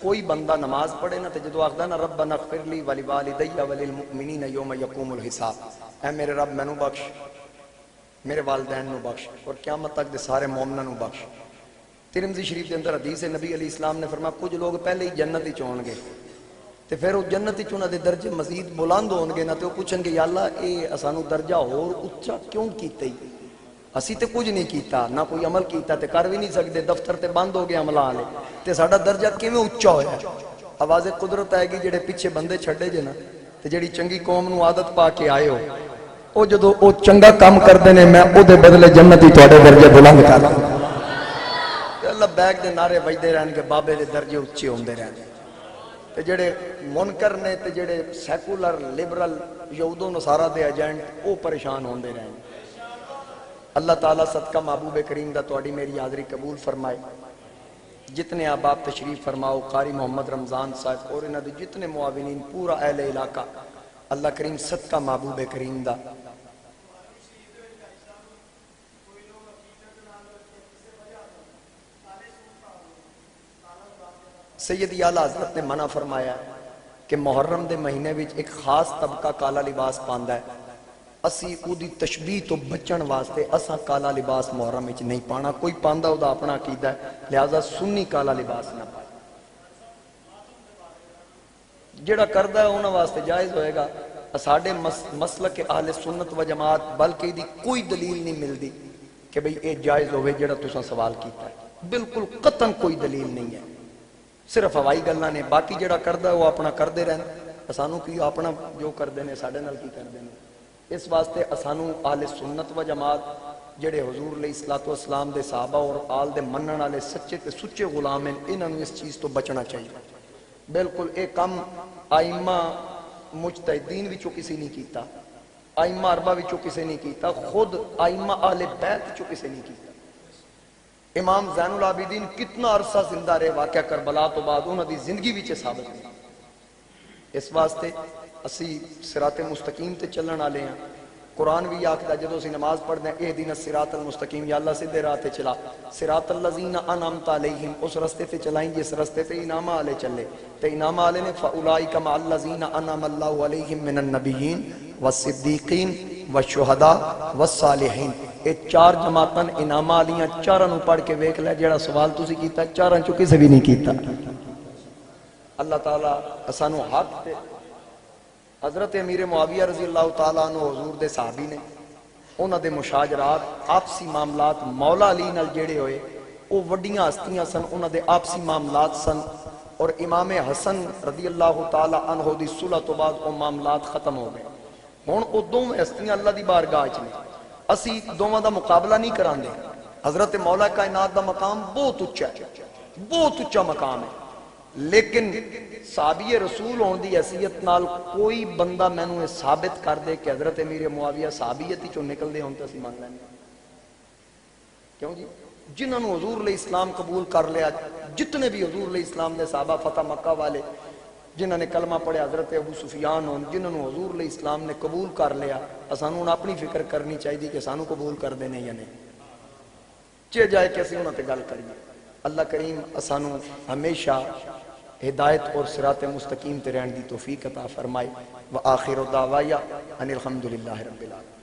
کوئی بندہ نماز پڑھے نا تے جدو آکھدا نا ربنا اغفر لی ولوالدی وللمؤمنین یوم یقوم الحساب، اے میرے رب مینوں بخش، میرے والدین نو بخش، اور قیامت تک دے سارے مومناں نو بخش۔ ترمذی شریف کے اندر حدیث ہے، نبی علیہ السلام نے فرمایا کچھ لوگ پہلے ہی جنت ہی چون گے تے پھر وہ جنت ہی چونا دے درجے مزید بلند ہون گے نا، تے وہ پوچھن گے یا اللہ اے اسانو درجہ اور اچا کیوں کیتے ہی، اسی تے کچھ نہیں کیتا، نہ کوئی عمل کیتا تے کر بھی نہیں سکتے، دفتر تے بند ہو گئے عملہ والے، تے ساڈا درجہ کیویں اچا ہویا ہے؟ آواز قدرت آئے گی جڑے پیچھے بندے چھڑے جے نا، تے جڑی چنگی قوم نو عادت پا کے آئے ہو، او جدو او چنگا کام کردے نے میں او دے بدلے جنت ہی تواڈے درجے بلند کر دوں۔ اللہ بیگ دے نعرے بجدے رہن کے بابے دے درجے اچھے ہوندے رہن، تے جڑے منکر نے تے جڑے سیکولر لیبرل یہود و نصارہ دے ایجنٹ او پریشان ہوندے رہن۔ اللہ تعالیٰ صدقہ محبوب کریم دا تواڈی میری حاضری قبول فرمائے۔ جتنے احباب تشریف فرماؤ، قاری محمد رمضان صاحب اور انہاں دے جتنے معاونین، پورا اہل علاقہ، اللہ کریم صدقہ محبوب کریم دا سیدی اعلیٰ حضرت نے منع فرمایا کہ محرم دے مہینے وچ ایک خاص طبقہ کالا لباس پاندا ہے، اسی او دی تشبیہ تو بچن واسطے اساں کالا لباس محرم وچ نہیں پانا، کوئی پاندا او دا اپنا عقیدہ ہے، لہذا سنی کالا لباس نہ پائے۔ جڑا کردہ ہے انہاں واسطے جائز ہوئے گا، ساڈے مسلک اہل سنت و جماعت بلکہ دی کوئی دلیل نہیں ملدی کہ بھئی اے جائز ہوئے جڑا تساں سوال کیتا ہے، بالکل قطعاً کوئی دلیل نہیں ہے، صرف ہوائی گلاں نے، باقی جڑا کردہ ہے وہ اپنا کردے رہن، اسانو کی اپنا جو کردے نے ساڈے نال کی کردے نے۔ اس واسطے اسانو اہل سنت و جماعت جڑے حضور علیہ الصلوۃ والسلام دے صحابہ اور آل دے منن والے سچے تے سچے غلام ہیں، انہاں نوں اس چیز تو بچنا چاہیے۔ بالکل اے کم ائمہ مجتہدین وچوں کسی نہیں کیتا، ائمہ اربعہ وچوں کسی نہیں کیتا، خود ائمہ اہل بیت وچوں کسی نہیں کیتا۔ امام زین العابدین کتنا عرصہ زندہ رہے، واقعہ کربلا تو بعد انہوں دی زندگی وچ ثابت ہے۔ اس واسطے اسی صراط مستقیم تے چلن والے ہیں، قرآن بھی آکھدا جدوں اسی نماز پڑھدے ہیں اہدنا الصراط المستقیم، یا اللہ سیدھے راہ تے چلا، صراط الذین انعمت علیہم، اس رستے تے چلائیں جس رستے تے انعام والے چلے، تے انعام والے نے فاولئک مع الذین انعم اللہ علیہم من النبیین والصدیقین والشہداء والصالحین۔ اے چار جماعتاں انعام والیاں، چاراں نوں پڑھ کے ویکھ لے، جڑا سوال تسی کیتا چاراں چوں کسے بھی نہیں کیتا۔ اللہ تعالیٰ اسانو حق تے حضرت امیر معاویہ رضی اللہ تعالیٰ عنہ حضور دے صحابی نے، انہاں دے مشاجرات آپسی معاملات مولا علی نال جڑے ہوئے وہ وڈیاں ہستیاں سن، انہاں دے آپسی معاملات سن، اور امام حسن رضی اللہ تعالیٰ عنہ دی صلح تو بعد وہ معاملات ختم ہو گئے۔ ہن او دوویں ہستیاں اللہ دی بارگاہ وچ نے، اسی دوواں دا مقابلہ نہیں کراندے۔ حضرت مولا کائنات دا مقام بہت اچا ہے، بہت اچا مقام ہے، لیکن صحابی رسول ہون دی حیثیت نال کوئی بندہ مینوں ثابت کر دے کہ حضرت امیر معاویہ صحابیت ہی چوں نکل دے ہون تے اسی مان لیں۔ کیوں جی؟ جنہاں نوں حضور علیہ السلام قبول کر لیا، جتنے بھی حضور علیہ السلام دے صحابہ فتح مکہ والے جنہاں نے کلمہ پڑھے، حضرت ابو سفیان ہون، جنہاں نوں حضور علیہ السلام نے قبول کر لیا، اسانوں اپنی فکر کرنی چاہیے کہ سانوں قبول کر دینے یا نہیں، چے جائے کہ اسی انہاں تے گل کریے۔ اللہ کریم اسانوں ہمیشہ ہدایت اور صراط مستقیم تے رہن دی توفیق عطا فرمائے۔ وآخر دعوایا ان الحمدللہ رب العالمین۔